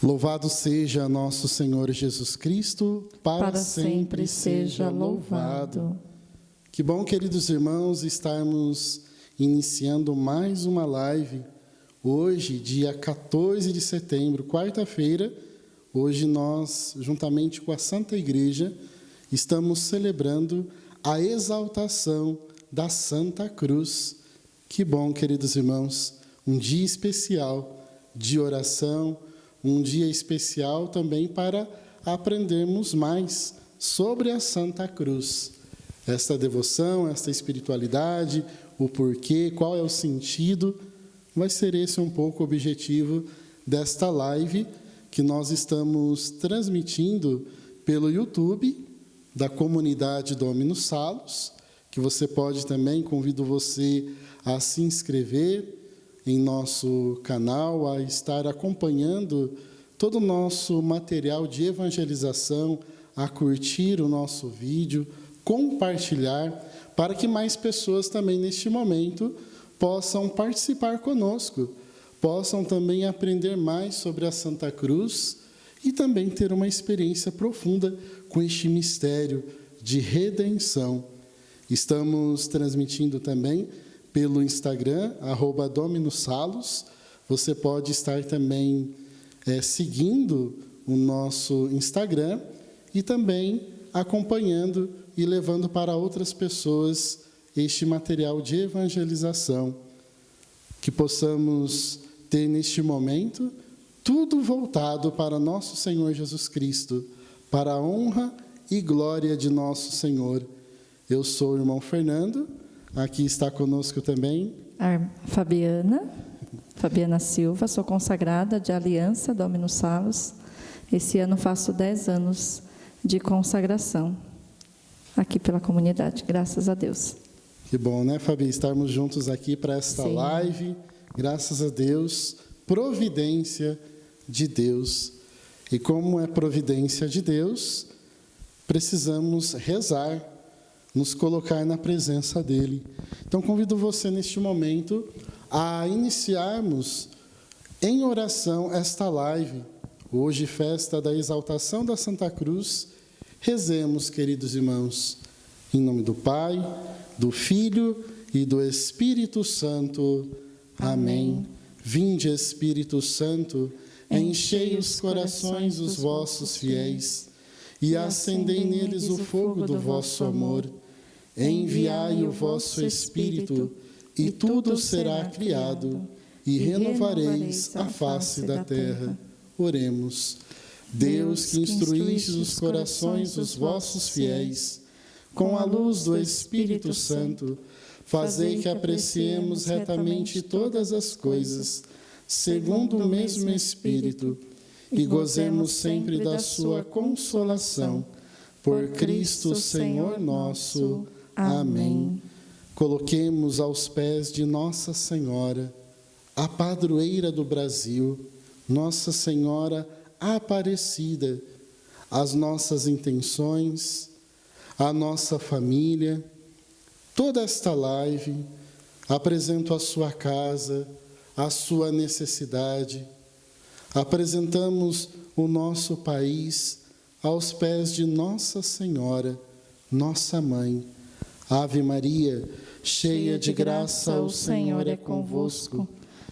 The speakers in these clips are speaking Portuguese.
Louvado seja nosso Senhor Jesus Cristo, para sempre seja louvado. Que bom, queridos irmãos, estarmos iniciando mais uma live. Hoje, dia 14 de setembro, quarta-feira, hoje nós, juntamente com a Santa Igreja, estamos celebrando a exaltação da Santa Cruz. Que bom, queridos irmãos, um dia especial de oração, um dia especial também para aprendermos mais sobre a Santa Cruz. Esta devoção, esta espiritualidade, o porquê, qual é o sentido, vai ser esse um pouco o objetivo desta live que nós estamos transmitindo pelo YouTube da comunidade Dominus Salus, que você pode também, convido você a se inscrever em nosso canal, a estar acompanhando todo o nosso material de evangelização, a curtir o nosso vídeo, compartilhar, para que mais pessoas também neste momento possam participar conosco, possam também aprender mais sobre a Santa Cruz e também ter uma experiência profunda com este mistério de redenção. Estamos transmitindo também pelo Instagram, @DominusSalus. Você pode estar também seguindo o nosso Instagram e também acompanhando e levando para outras pessoas este material de evangelização. Que possamos ter neste momento tudo voltado para nosso Senhor Jesus Cristo, para a honra e glória de nosso Senhor. Eu sou o irmão Fernando. Aqui está conosco também Fabiana Silva, sou consagrada de Aliança Dominus Salus. Esse ano faço 10 anos de consagração aqui pela comunidade, graças a Deus. Que bom, né, Fabi? Estarmos juntos aqui para esta Sim. live, graças a Deus, providência de Deus. E como é providência de Deus, precisamos rezar, nos colocar na presença dEle. Então, convido você, neste momento, a iniciarmos em oração esta live. Hoje, festa da exaltação da Santa Cruz. Rezemos, queridos irmãos, em nome do Pai, do Filho e do Espírito Santo. Amém. Vinde, Espírito Santo, enchei os corações dos vossos fiéis e acendei neles o fogo do vosso amor. Enviai o vosso Espírito, e tudo será criado, e renovareis a face da terra. Oremos. Deus, que instruístes os corações dos vossos fiéis, com a luz do Espírito Santo, fazei que apreciemos retamente todas as coisas, segundo o mesmo Espírito, e gozemos sempre da sua consolação. Por Cristo, Senhor nosso. Amém. Coloquemos aos pés de Nossa Senhora, a padroeira do Brasil, Nossa Senhora Aparecida, as nossas intenções, a nossa família. Toda esta live, apresento a sua casa, a sua necessidade. Apresentamos o nosso país aos pés de Nossa Senhora, nossa Mãe. Ave Maria, cheia de graça, o Senhor é convosco.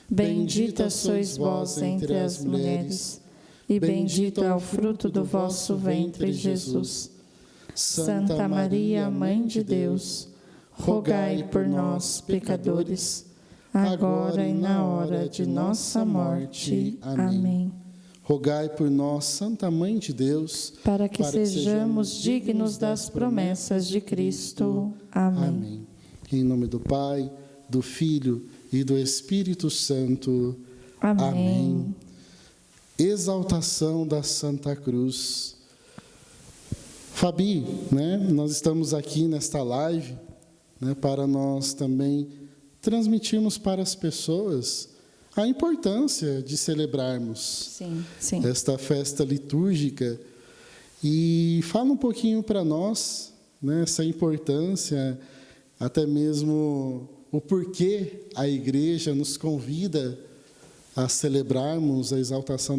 Bendita sois vós entre as mulheres, e bendito é o fruto do vosso ventre, Jesus. Santa Maria, Mãe de Deus, rogai por nós, pecadores, agora e na hora de nossa morte. Amém. Rogai por nós, Santa Mãe de Deus, para que sejamos dignos das promessas de Cristo. Amém. Amém. Em nome do Pai, do Filho e do Espírito Santo. Amém. Amém. Exaltação da Santa Cruz. Fabi, nós estamos aqui nesta live, para nós também transmitirmos para as pessoas a importância de celebrarmos esta festa litúrgica. E fala um pouquinho para nós, essa importância, até mesmo o porquê a Igreja nos convida a celebrarmos a exaltação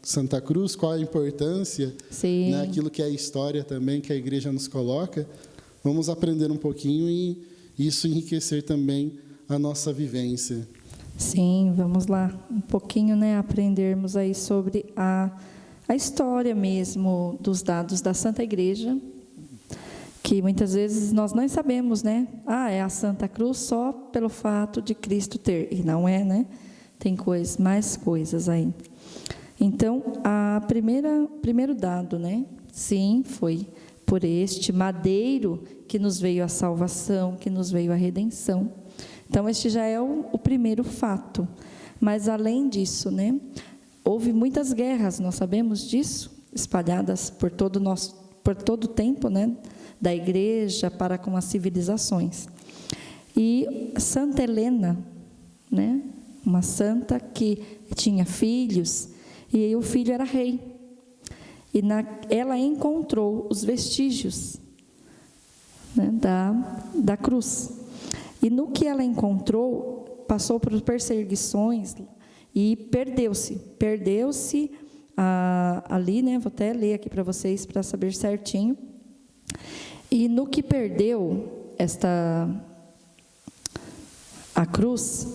Santa Cruz, qual a importância, Sim. né, aquilo que é a história também que a igreja nos coloca. Vamos aprender um pouquinho e isso enriquecer também a nossa vivência. Sim, vamos lá, um pouquinho, né, aprendermos aí sobre a história mesmo dos dados da Santa Igreja, que muitas vezes nós não sabemos, né? É a Santa Cruz só pelo fato de Cristo ter, e não é, né? Tem mais coisas aí. Então, primeiro dado, né? Sim, foi por este madeiro que nos veio a salvação, que nos veio a redenção. Então, este já é o primeiro fato. Mas, além disso, né, houve muitas guerras, nós sabemos disso, espalhadas por todo o tempo, né, da igreja para com as civilizações. E Santa Helena, né, uma santa que tinha filhos, e aí o filho era rei. E ela encontrou os vestígios, né, da cruz. E no que ela encontrou, passou por perseguições e perdeu-se ali, né? Vou até ler aqui para vocês para saber certinho. E no que perdeu a cruz,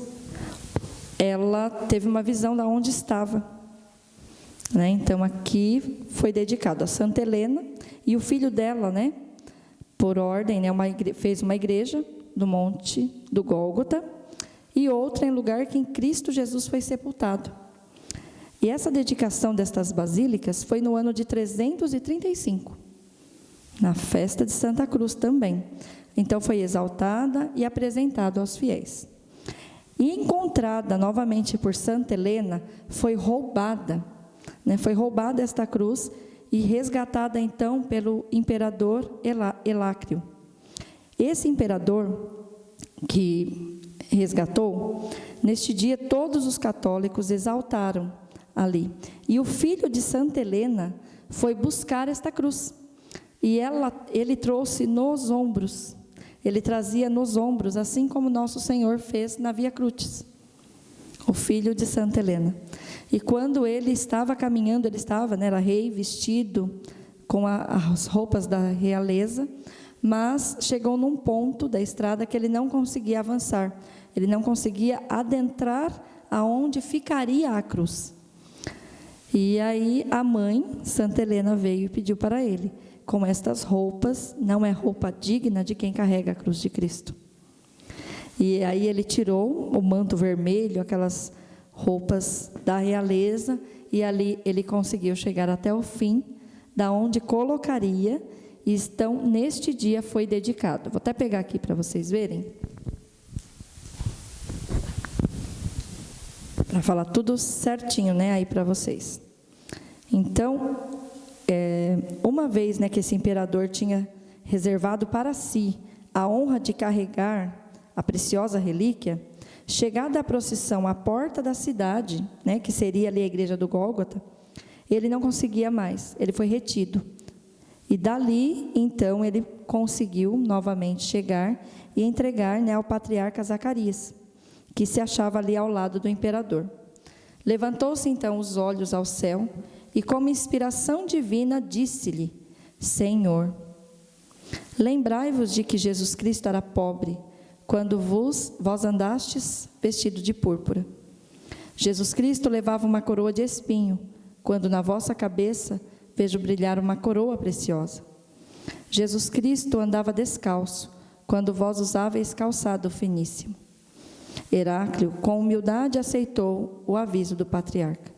ela teve uma visão de onde estava, né? Então aqui foi dedicado a Santa Helena e o filho dela, né? Por ordem, né? Fez uma igreja do Monte do Gólgota, e outra em lugar que em Cristo Jesus foi sepultado. E essa dedicação destas basílicas foi no ano de 335, na festa de Santa Cruz também. Então foi exaltada e apresentada aos fiéis. E encontrada novamente por Santa Helena, foi roubada, né? Foi roubada esta cruz e resgatada então pelo imperador Elácrio. Esse imperador que resgatou, neste dia todos os católicos exaltaram ali. E o filho de Santa Helena foi buscar esta cruz. E ele trouxe nos ombros, ele trazia nos ombros, assim como Nosso Senhor fez na Via Crucis, o filho de Santa Helena. E quando ele estava caminhando, né, era rei, vestido com as roupas da realeza, mas chegou num ponto da estrada que ele não conseguia avançar, ele não conseguia adentrar aonde ficaria a cruz. E aí a mãe, Santa Helena, veio e pediu para ele, com estas roupas, não é roupa digna de quem carrega a cruz de Cristo. E aí ele tirou o manto vermelho, aquelas roupas da realeza, e ali ele conseguiu chegar até o fim, da onde colocaria. E então, neste dia foi dedicado. Vou até pegar aqui para vocês verem. Para falar tudo certinho, né, aí para vocês. Então, uma vez, né, que esse imperador tinha reservado para si a honra de carregar a preciosa relíquia, chegada a procissão à porta da cidade, né, que seria ali a igreja do Gólgota, ele não conseguia mais, ele foi retido. E dali, então, ele conseguiu novamente chegar e entregar, né, ao patriarca Zacarias, que se achava ali ao lado do imperador. Levantou-se, então, os olhos ao céu e, como inspiração divina, disse-lhe: Senhor, lembrai-vos de que Jesus Cristo era pobre, quando vós andastes vestido de púrpura. Jesus Cristo levava uma coroa de espinho, quando na vossa cabeça vejo brilhar uma coroa preciosa. Jesus Cristo andava descalço, quando vós usáveis calçado finíssimo. Heráclio, com humildade, aceitou o aviso do patriarca.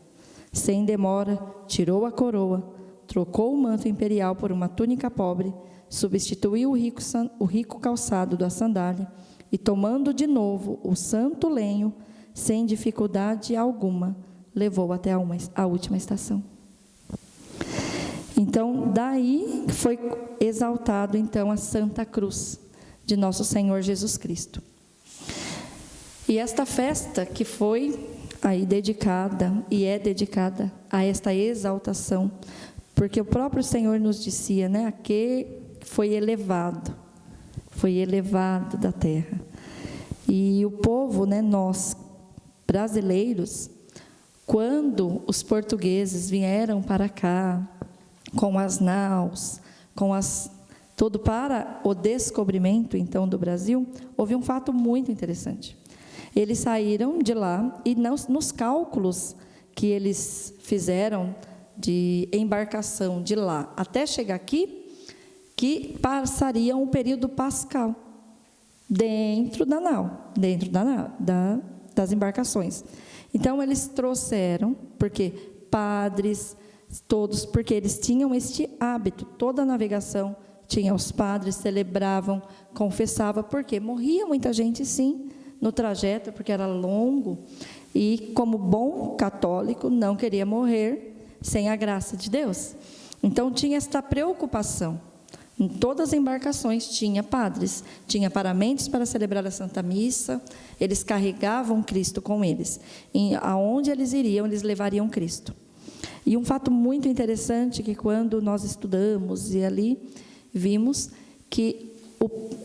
Sem demora, tirou a coroa, trocou o manto imperial por uma túnica pobre, substituiu o rico calçado da sandália e, tomando de novo o santo lenho, sem dificuldade alguma, levou até a última estação. Então, daí foi exaltado, então, a Santa Cruz de Nosso Senhor Jesus Cristo. E esta festa que foi aí dedicada, e é dedicada a esta exaltação, porque o próprio Senhor nos dizia, né, que foi elevado da terra. E o povo, né, nós, brasileiros, quando os portugueses vieram para cá, com as naus, tudo para o descobrimento, então, do Brasil, houve um fato muito interessante. Eles saíram de lá e nos cálculos que eles fizeram de embarcação de lá até chegar aqui, que passaria um período pascal dentro da nau, das embarcações. Então, eles trouxeram, porque padres, todos, porque eles tinham este hábito, toda a navegação tinha os padres, celebravam, confessavam, porque morria muita gente, sim, no trajeto, porque era longo, e como bom católico, não queria morrer sem a graça de Deus. Então, tinha esta preocupação. Em todas as embarcações tinha padres, tinha paramentos para celebrar a Santa Missa, eles carregavam Cristo com eles. Aonde eles iriam, eles levariam Cristo. E um fato muito interessante, que quando nós estudamos e ali vimos que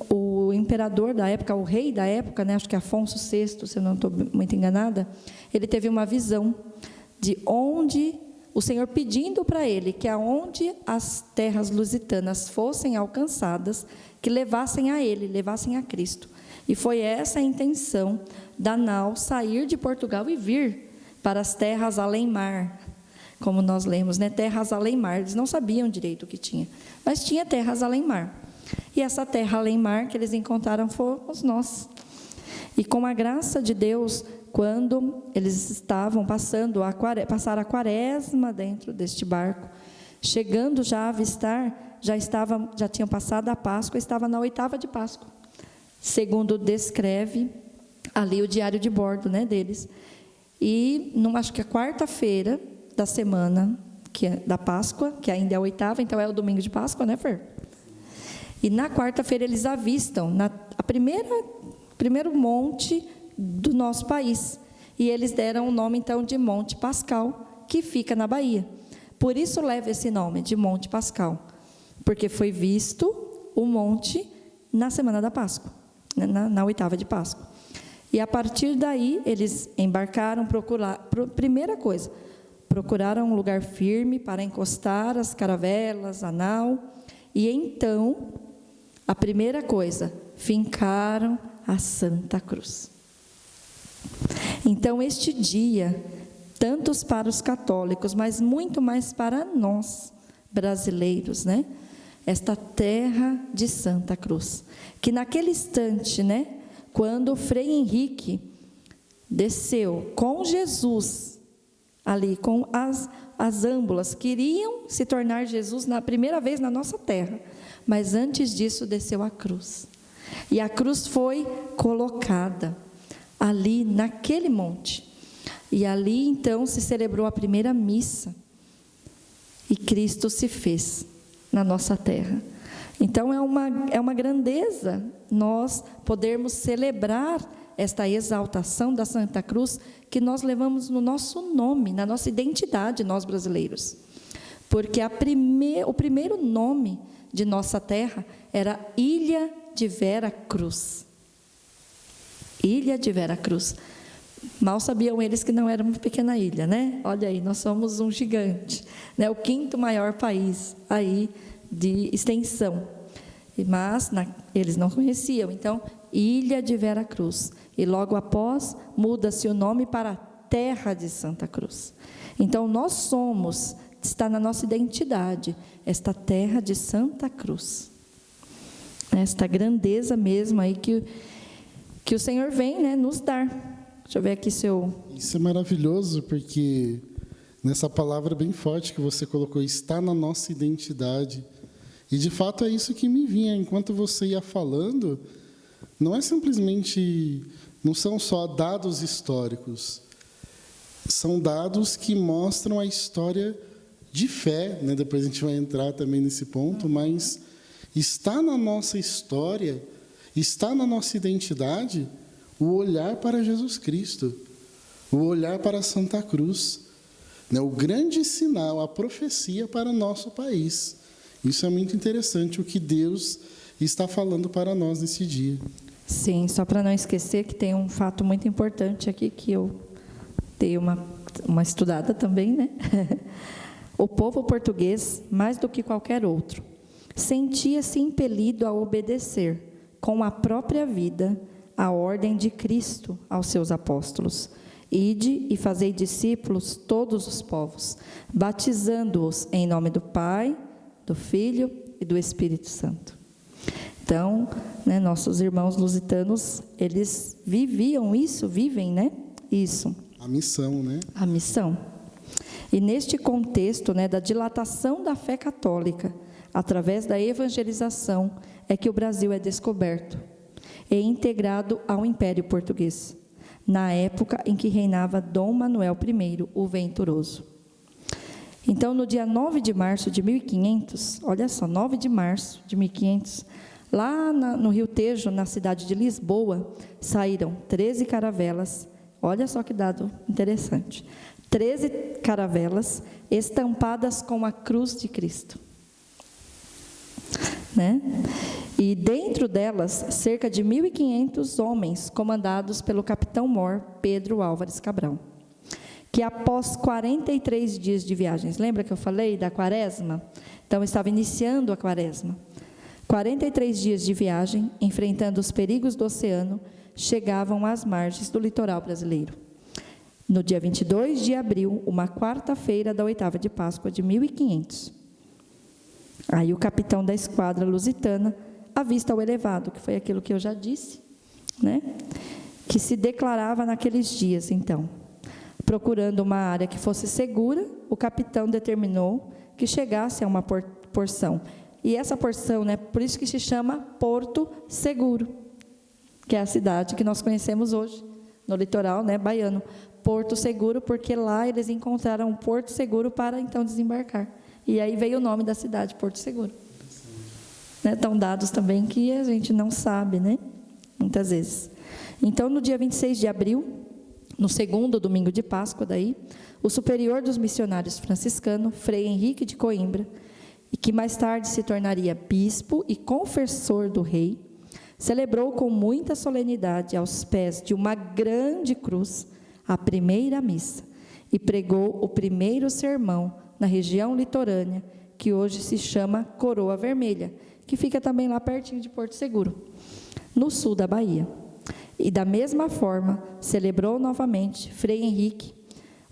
o imperador da época, o rei da época, né, acho que Afonso VI, se eu não estou muito enganada, ele teve uma visão de onde o Senhor pedindo para ele que aonde as terras lusitanas fossem alcançadas, que levassem a ele, levassem a Cristo. E foi essa a intenção da nau sair de Portugal e vir para as terras além-mar, como nós lemos, né? Terras além-mar. Eles não sabiam direito o que tinha, mas tinha terras além-mar. E essa terra além-mar que eles encontraram fomos nós. E com a graça de Deus, quando eles estavam passar a quaresma dentro deste barco, chegando já a avistar, já tinham passado a Páscoa, estava na 8ª de Páscoa, segundo descreve ali o diário de bordo, né, deles. E acho que a quarta-feira da semana da Páscoa, que ainda é a 8ª, então é o domingo de Páscoa, né, Fer? E na quarta-feira eles avistam primeiro monte do nosso país, e eles deram o nome então de Monte Pascal, que fica na Bahia. Por isso leva esse nome de Monte Pascal, porque foi visto o monte na semana da Páscoa, na 8ª de Páscoa. E a partir daí eles embarcaram, primeira coisa, procuraram um lugar firme para encostar as caravelas, a nau, e então a primeira coisa, fincaram a Santa Cruz. Então, este dia, tantos para os católicos, mas muito mais para nós, brasileiros, né? Esta terra de Santa Cruz, que naquele instante, né, quando o Frei Henrique desceu com Jesus, ali com as âmbulas, queriam se tornar Jesus na primeira vez na nossa terra, mas antes disso desceu a cruz. E a cruz foi colocada ali naquele monte. E ali então se celebrou a primeira missa. E Cristo se fez na nossa terra. Então é uma grandeza nós podermos celebrar esta exaltação da Santa Cruz que nós levamos no nosso nome, na nossa identidade, nós brasileiros. Porque o primeiro nome de nossa terra era Ilha de Vera Cruz. Ilha de Vera Cruz. Mal sabiam eles que não era uma pequena ilha, né? Olha aí, nós somos um gigante, né? O 5º maior país aí de extensão. Mas eles não conheciam, então, Ilha de Vera Cruz. E logo após, muda-se o nome para Terra de Santa Cruz. Então, nós somos, está na nossa identidade, esta terra de Santa Cruz. Esta grandeza mesmo aí que o Senhor vem, né, nos dar. Deixa eu ver aqui Isso é maravilhoso, porque nessa palavra bem forte que você colocou, está na nossa identidade. E, de fato, é isso que me vinha. Enquanto você ia falando, não são só dados históricos. São dados que mostram a história de fé, né? Depois a gente vai entrar também nesse ponto, mas está na nossa história, está na nossa identidade o olhar para Jesus Cristo, o olhar para a Santa Cruz, né? O grande sinal, a profecia para o nosso país. Isso é muito interessante, o que Deus está falando para nós nesse dia. Sim, só para não esquecer que tem um fato muito importante aqui, que eu dei uma uma estudada também, né? O povo português, mais do que qualquer outro, sentia-se impelido a obedecer, com a própria vida, a ordem de Cristo aos seus apóstolos. Ide e fazei discípulos todos os povos, batizando-os em nome do Pai, do Filho e do Espírito Santo. Então, né, nossos irmãos lusitanos, eles viviam isso, vivem, né? Isso. A missão, né? A missão. E neste contexto, né, da dilatação da fé católica, através da evangelização, é que o Brasil é descoberto e integrado ao Império Português, na época em que reinava Dom Manuel I, o Venturoso. Então, no dia 9 de março de 1500, olha só, 9 de março de 1500, lá no Rio Tejo, na cidade de Lisboa, saíram 13 caravelas, olha só que dado interessante, 13 caravelas estampadas com a cruz de Cristo. Né? E dentro delas, cerca de 1.500 homens, comandados pelo capitão-mor Pedro Álvares Cabral, que após 43 dias de viagens, lembra que eu falei da quaresma? Então, estava iniciando a quaresma. 43 dias de viagem, enfrentando os perigos do oceano, chegavam às margens do litoral brasileiro. No dia 22 de abril, uma quarta-feira da oitava de Páscoa de 1500. Aí o capitão da esquadra lusitana avista o elevado, que foi aquilo que eu já disse, né? Que se declarava naqueles dias, então. Procurando uma área que fosse segura, o capitão determinou que chegasse a uma porção. E essa porção, né, por isso que se chama Porto Seguro, que é a cidade que nós conhecemos hoje, no litoral, né, baiano. Porto Seguro, porque lá eles encontraram um porto seguro para então desembarcar. E aí veio o nome da cidade, Porto Seguro. Né, estão dados também que a gente não sabe, né, muitas vezes. Então, no dia 26 de abril, no segundo domingo de Páscoa, daí, o superior dos missionários franciscanos, Frei Henrique de Coimbra, e que mais tarde se tornaria bispo e confessor do rei, celebrou com muita solenidade aos pés de uma grande cruz a primeira missa e pregou o primeiro sermão na região litorânea, que hoje se chama Coroa Vermelha, que fica também lá pertinho de Porto Seguro, no sul da Bahia. E da mesma forma, celebrou novamente Frei Henrique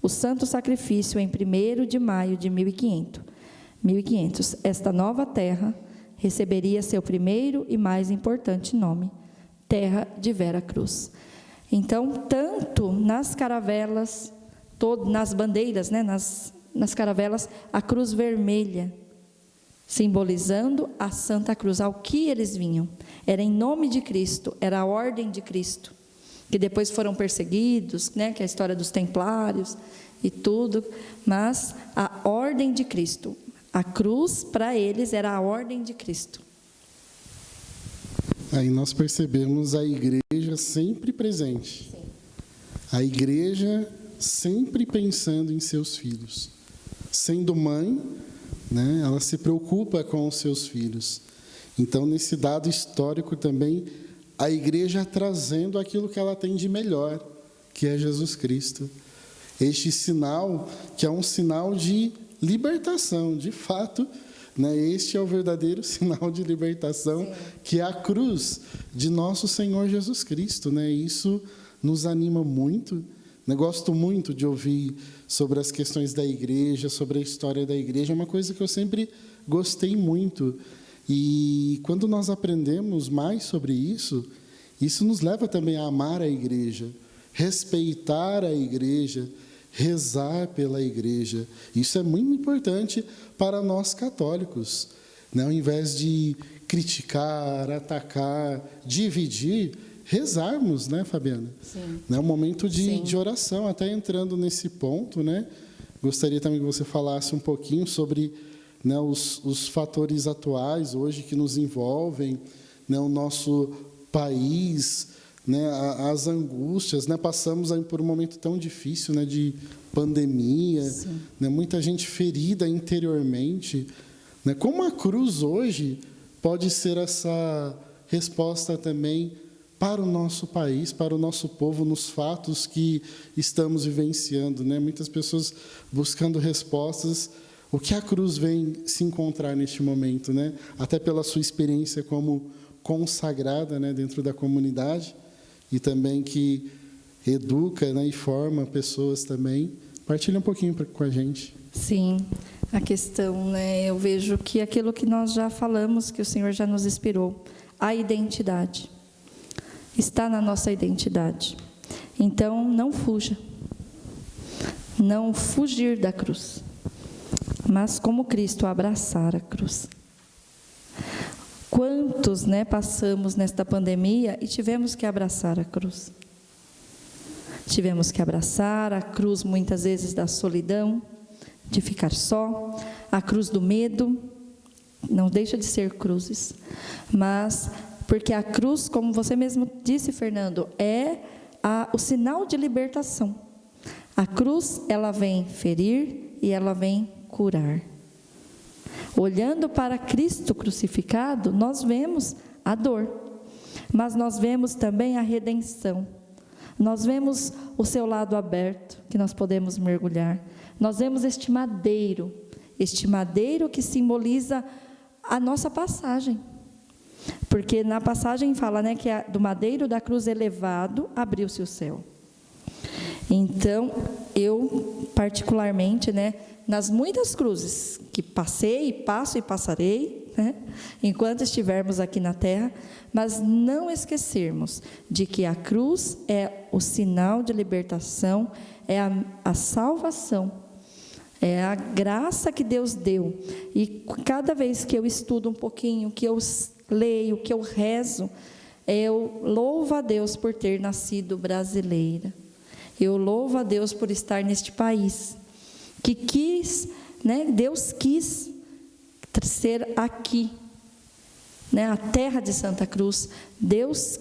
o santo sacrifício em 1º de maio de 1500. Esta nova terra receberia seu primeiro e mais importante nome, Terra de Vera Cruz. Então, tanto nas caravelas, nas bandeiras, né, nas caravelas, a cruz vermelha, simbolizando a Santa Cruz, ao que eles vinham. Era em nome de Cristo, era a ordem de Cristo, que depois foram perseguidos, né, que é a história dos templários e tudo, mas a ordem de Cristo. A cruz, para eles, era a ordem de Cristo. Aí nós percebemos a igreja sempre presente. Sim. A igreja sempre pensando em seus filhos. Sendo mãe, né, ela se preocupa com os seus filhos. Então, nesse dado histórico também, a igreja trazendo aquilo que ela tem de melhor, que é Jesus Cristo. Este sinal, que é um sinal de libertação, de fato, né? Este é o verdadeiro sinal de libertação, sim, que é a cruz de nosso Senhor Jesus Cristo, né? Isso nos anima muito, né? Gosto muito de ouvir sobre as questões da igreja, sobre a história da igreja, é uma coisa que eu sempre gostei muito. E quando nós aprendemos mais sobre isso, isso nos leva também a amar a igreja, respeitar a igreja, rezar pela igreja. Isso é muito importante para nós católicos, né? Ao invés de criticar, atacar, dividir, rezarmos, né, Fabiana? Sim. É um momento de oração. Até entrando nesse ponto, né, gostaria também que você falasse um pouquinho sobre, né, os fatores atuais hoje que nos envolvem, né, o nosso país, né, as angústias, né, passamos aí por um momento tão difícil, né, de pandemia, né, muita gente ferida interiormente, né, como a cruz hoje pode ser essa resposta também para o nosso país, para o nosso povo, nos fatos que estamos vivenciando, né? Muitas pessoas buscando respostas. O que a cruz vem se encontrar neste momento, né? Até pela sua experiência como consagrada, né, dentro da comunidade, e também que educa, né, e forma pessoas também. Partilha um pouquinho com a gente. Sim, a questão, né, eu vejo que aquilo que nós já falamos, que o Senhor já nos inspirou, a identidade, está na nossa identidade. Então, não fuja, não fugir da cruz, mas como Cristo, abraçar a cruz. Quantos, né, passamos nesta pandemia e tivemos que abraçar a cruz? Tivemos que abraçar a cruz, muitas vezes, da solidão, de ficar só, a cruz do medo, não deixa de ser cruzes, mas porque a cruz, como você mesmo disse, Fernando, é o sinal de libertação. A cruz, ela vem ferir e ela vem curar. Olhando para Cristo crucificado, nós vemos a dor, mas nós vemos também a redenção. Nós vemos o seu lado aberto, que nós podemos mergulhar. Nós vemos este madeiro que simboliza a nossa passagem. Porque na passagem fala, né, que do madeiro da cruz elevado abriu-se o céu. Então, eu particularmente, né, nas muitas cruzes que passei, passo e passarei, né, enquanto estivermos aqui na terra, mas não esquecermos de que a cruz é o sinal de libertação, é a salvação, é a graça que Deus deu. E cada vez que eu estudo um pouquinho, que eu leio, que eu rezo, eu louvo a Deus por ter nascido brasileira. Eu louvo a Deus por estar neste país, que quis, né, Deus quis ser aqui, né, a terra de Santa Cruz. Deus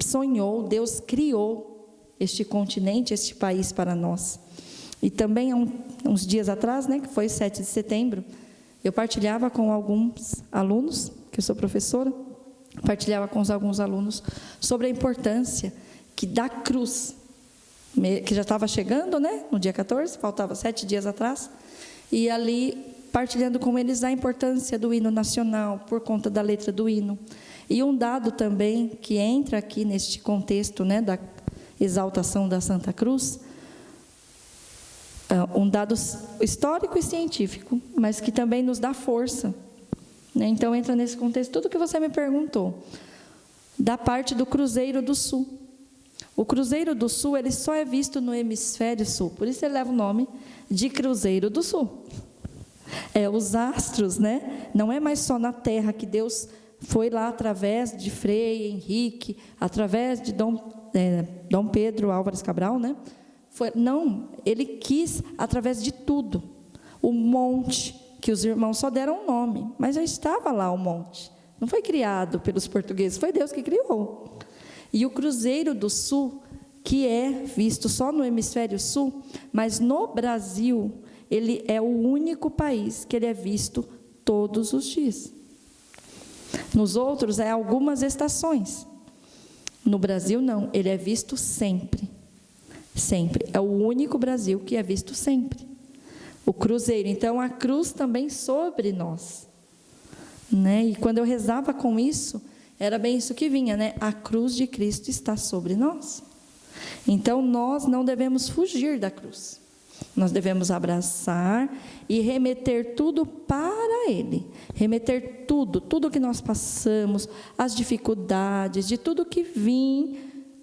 sonhou, Deus criou este continente, este país para nós. E também, uns dias atrás, né, que foi 7 de setembro, eu partilhava com alguns alunos, que eu sou professora, partilhava com alguns alunos sobre a importância que da cruz, que já estava chegando, né, no dia 14, faltava 7 dias atrás, e ali partilhando com eles a importância do hino nacional, por conta da letra do hino. E um dado também que entra aqui neste contexto, né, da exaltação da Santa Cruz, um dado histórico e científico, mas que também nos dá força, né? Então entra nesse contexto tudo que você me perguntou, da parte do Cruzeiro do Sul. O Cruzeiro do Sul, ele só é visto no hemisfério sul, por isso ele leva o nome de Cruzeiro do Sul. Os astros, né? Não é mais só na Terra que Deus foi lá através de Frei Henrique, através de Dom Pedro Álvares Cabral, né? Não, ele quis através de tudo. O monte, que os irmãos só deram um nome, mas já estava lá o monte. Não foi criado pelos portugueses, foi Deus que criou. E o Cruzeiro do Sul, que é visto só no hemisfério sul, mas no Brasil, ele é o único país que ele é visto todos os dias. Nos outros, é algumas estações. No Brasil, não, ele é visto sempre. Sempre. É o único Brasil que é visto sempre. O Cruzeiro. Então, a cruz também sobre nós, né? E quando eu rezava com isso, era bem isso que vinha, né? A cruz de Cristo está sobre nós. Então, nós não devemos fugir da cruz. Nós devemos abraçar e remeter tudo para Ele. Remeter tudo que nós passamos, as dificuldades, de tudo que vim,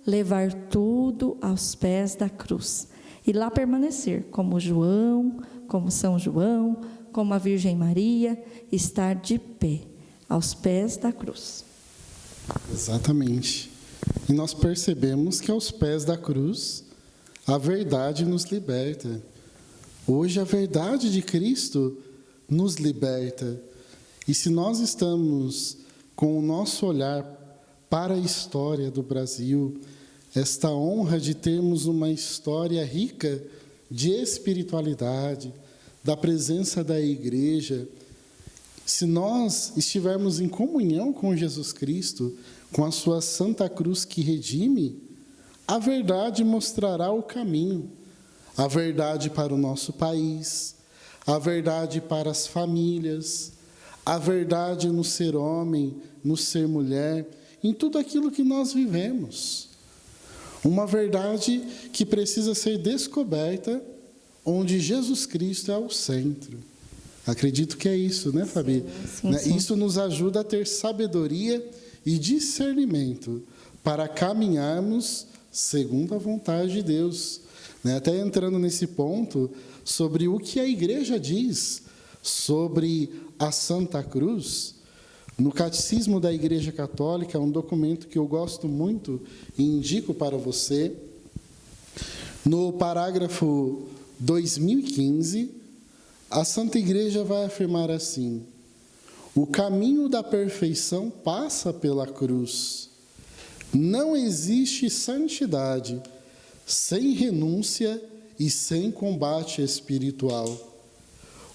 levar tudo aos pés da cruz. E lá permanecer, como João, como São João, como a Virgem Maria, estar de pé, aos pés da cruz. Exatamente. E nós percebemos que aos pés da cruz, a verdade nos liberta. Hoje a verdade de Cristo nos liberta. E se nós estamos com o nosso olhar para a história do Brasil, esta honra de termos uma história rica de espiritualidade, da presença da igreja, se nós estivermos em comunhão com Jesus Cristo, com a sua Santa Cruz que redime, a verdade mostrará o caminho, a verdade para o nosso país, a verdade para as famílias, a verdade no ser homem, no ser mulher, em tudo aquilo que nós vivemos. Uma verdade que precisa ser descoberta, onde Jesus Cristo é o centro. Acredito que é isso, né, Fabi? Sim. Isso nos ajuda a ter sabedoria e discernimento para caminharmos segundo a vontade de Deus. Até entrando nesse ponto, sobre o que a igreja diz sobre a Santa Cruz, no Catecismo da Igreja Católica, um documento que eu gosto muito e indico para você, no parágrafo 2015, a Santa Igreja vai afirmar assim: o caminho da perfeição passa pela cruz. Não existe santidade sem renúncia e sem combate espiritual.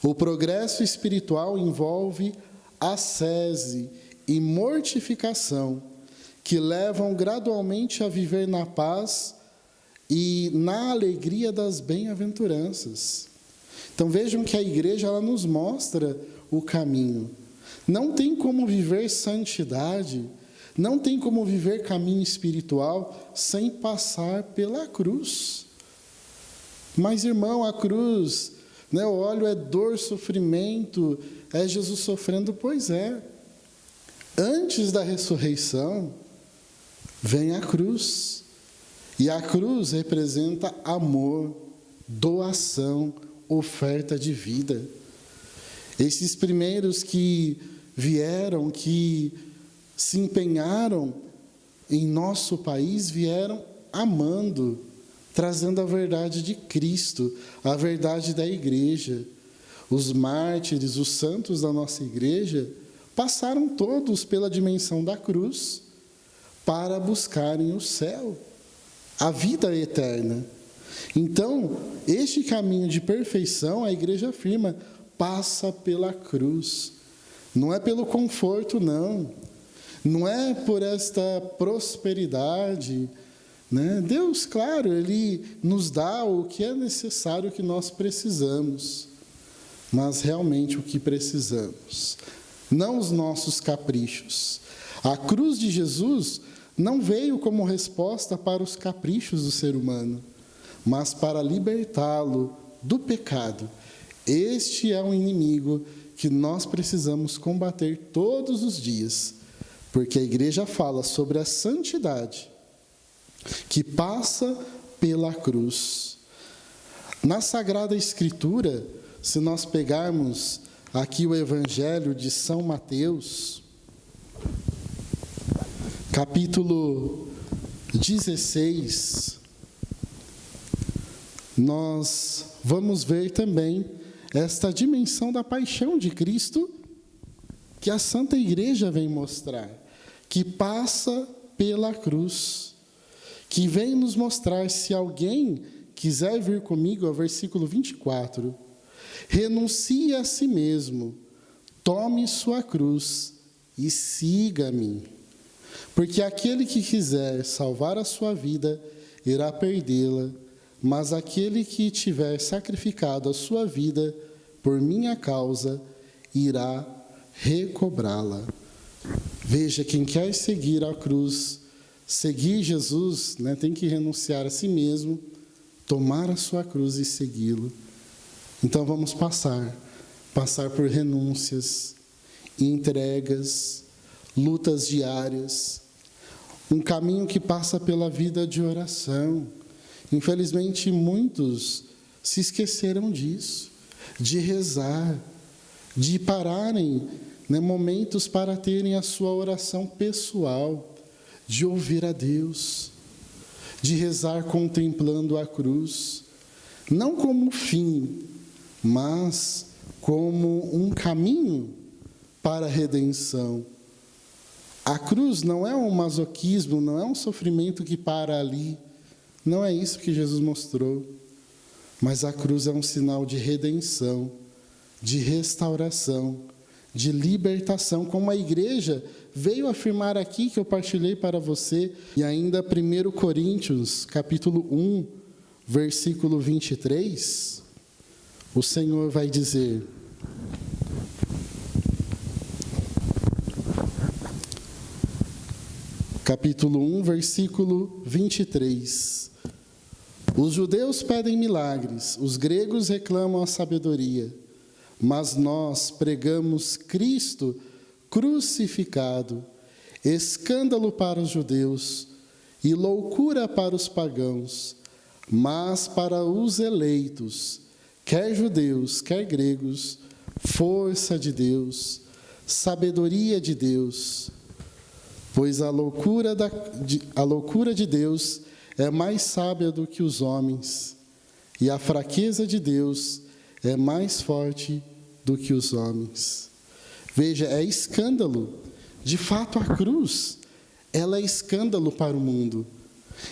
O progresso espiritual envolve ascese e mortificação, que levam gradualmente a viver na paz e na alegria das bem-aventuranças. Então vejam que a igreja ela nos mostra o caminho. Não tem como viver santidade, não tem como viver caminho espiritual sem passar pela cruz. Mas, irmão, a cruz, o óleo é dor, sofrimento, é Jesus sofrendo, pois é. Antes da ressurreição, vem a cruz. E a cruz representa amor, doação, oferta de vida. Esses primeiros que vieram, que se empenharam em nosso país, vieram amando, trazendo a verdade de Cristo, a verdade da igreja. Os mártires, os santos da nossa igreja, passaram todos pela dimensão da cruz para buscarem o céu, a vida eterna. Então, este caminho de perfeição, a igreja afirma, passa pela cruz. Não é pelo conforto, não. Não é por esta prosperidade, Deus, claro, Ele nos dá o que é necessário, o que nós precisamos, mas realmente o que precisamos, não os nossos caprichos. A cruz de Jesus não veio como resposta para os caprichos do ser humano, mas para libertá-lo do pecado. Este é um inimigo que nós precisamos combater todos os dias, porque a igreja fala sobre a santidade que passa pela cruz. Na Sagrada Escritura, se nós pegarmos aqui o Evangelho de São Mateus, capítulo 16, nós vamos ver também esta dimensão da paixão de Cristo que a Santa Igreja vem mostrar, que passa pela cruz, que vem nos mostrar, se alguém quiser vir comigo, ao versículo 24, renuncie a si mesmo, tome sua cruz e siga-me. Porque aquele que quiser salvar a sua vida, irá perdê-la, mas aquele que tiver sacrificado a sua vida por minha causa, irá recobrá-la. Veja, quem quer seguir a cruz, seguir Jesus, tem que renunciar a si mesmo, tomar a sua cruz e segui-lo. Então vamos passar por renúncias, entregas, lutas diárias, um caminho que passa pela vida de oração. Infelizmente, muitos se esqueceram disso, de rezar, de pararem, momentos para terem a sua oração pessoal, de ouvir a Deus, de rezar contemplando a cruz, não como fim, mas como um caminho para a redenção. A cruz não é um masoquismo, não é um sofrimento que para ali, não é isso que Jesus mostrou, mas a cruz é um sinal de redenção, de restauração, de libertação, como a igreja veio afirmar aqui que eu partilhei para você. E ainda 1 Coríntios, capítulo 1, versículo 23, o Senhor vai dizer: capítulo 1, versículo 23. Os judeus pedem milagres, os gregos reclamam a sabedoria, mas nós pregamos Cristo crucificado, escândalo para os judeus e loucura para os pagãos, mas para os eleitos, quer judeus, quer gregos, força de Deus, sabedoria de Deus. Pois a loucura de Deus é mais sábia do que os homens, e a fraqueza de Deus é mais forte do que os homens. Veja, é escândalo. De fato, a cruz, ela é escândalo para o mundo,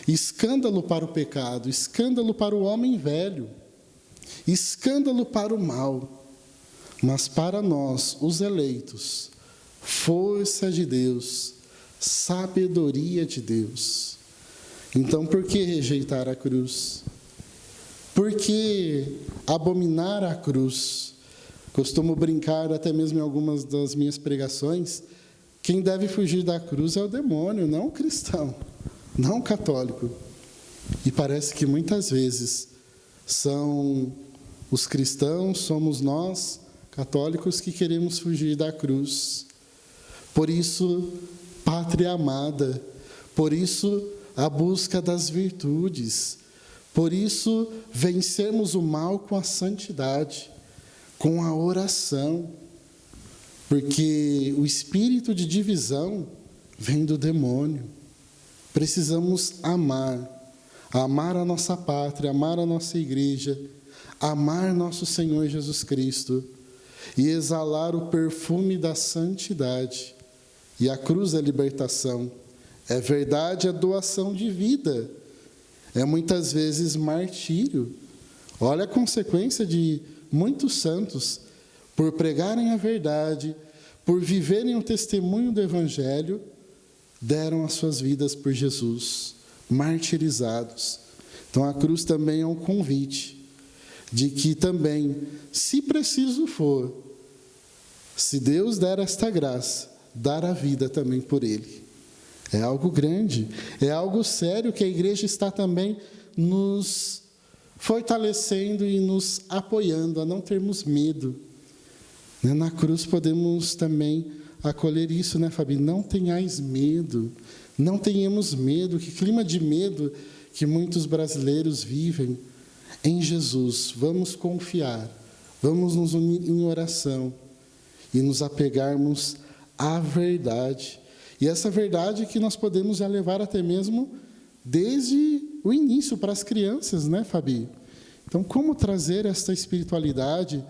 escândalo para o pecado, escândalo para o homem velho, escândalo para o mal. Mas para nós, os eleitos, força de Deus, sabedoria de Deus. Então, por que rejeitar a cruz? Por que abominar a cruz? Costumo brincar, até mesmo em algumas das minhas pregações, quem deve fugir da cruz é o demônio, não o cristão, não o católico. E parece que muitas vezes são os cristãos, somos nós, católicos, que queremos fugir da cruz. Por isso, pátria amada, por isso, a busca das virtudes, por isso, vencermos o mal com a santidade, com a oração, porque o espírito de divisão vem do demônio. Precisamos amar a nossa pátria, amar a nossa igreja, amar nosso Senhor Jesus Cristo e exalar o perfume da santidade. E a cruz é libertação, é verdade, é doação de vida, é muitas vezes martírio. Olha a consequência de muitos santos, por pregarem a verdade, por viverem o testemunho do Evangelho, deram as suas vidas por Jesus, martirizados. Então a cruz também é um convite de que também, se preciso for, se Deus der esta graça, dar a vida também por Ele. É algo grande, é algo sério que a igreja está também nos fortalecendo e nos apoiando a não termos medo. Na cruz podemos também acolher isso, né, Fabi? Não tenhais medo, não tenhamos medo. Que clima de medo que muitos brasileiros vivem. Em Jesus, vamos confiar, vamos nos unir em oração e nos apegarmos à verdade. E essa verdade que nós podemos já levar até mesmo desde o início para as crianças, né, Fabi? Então, como trazer esta espiritualidade,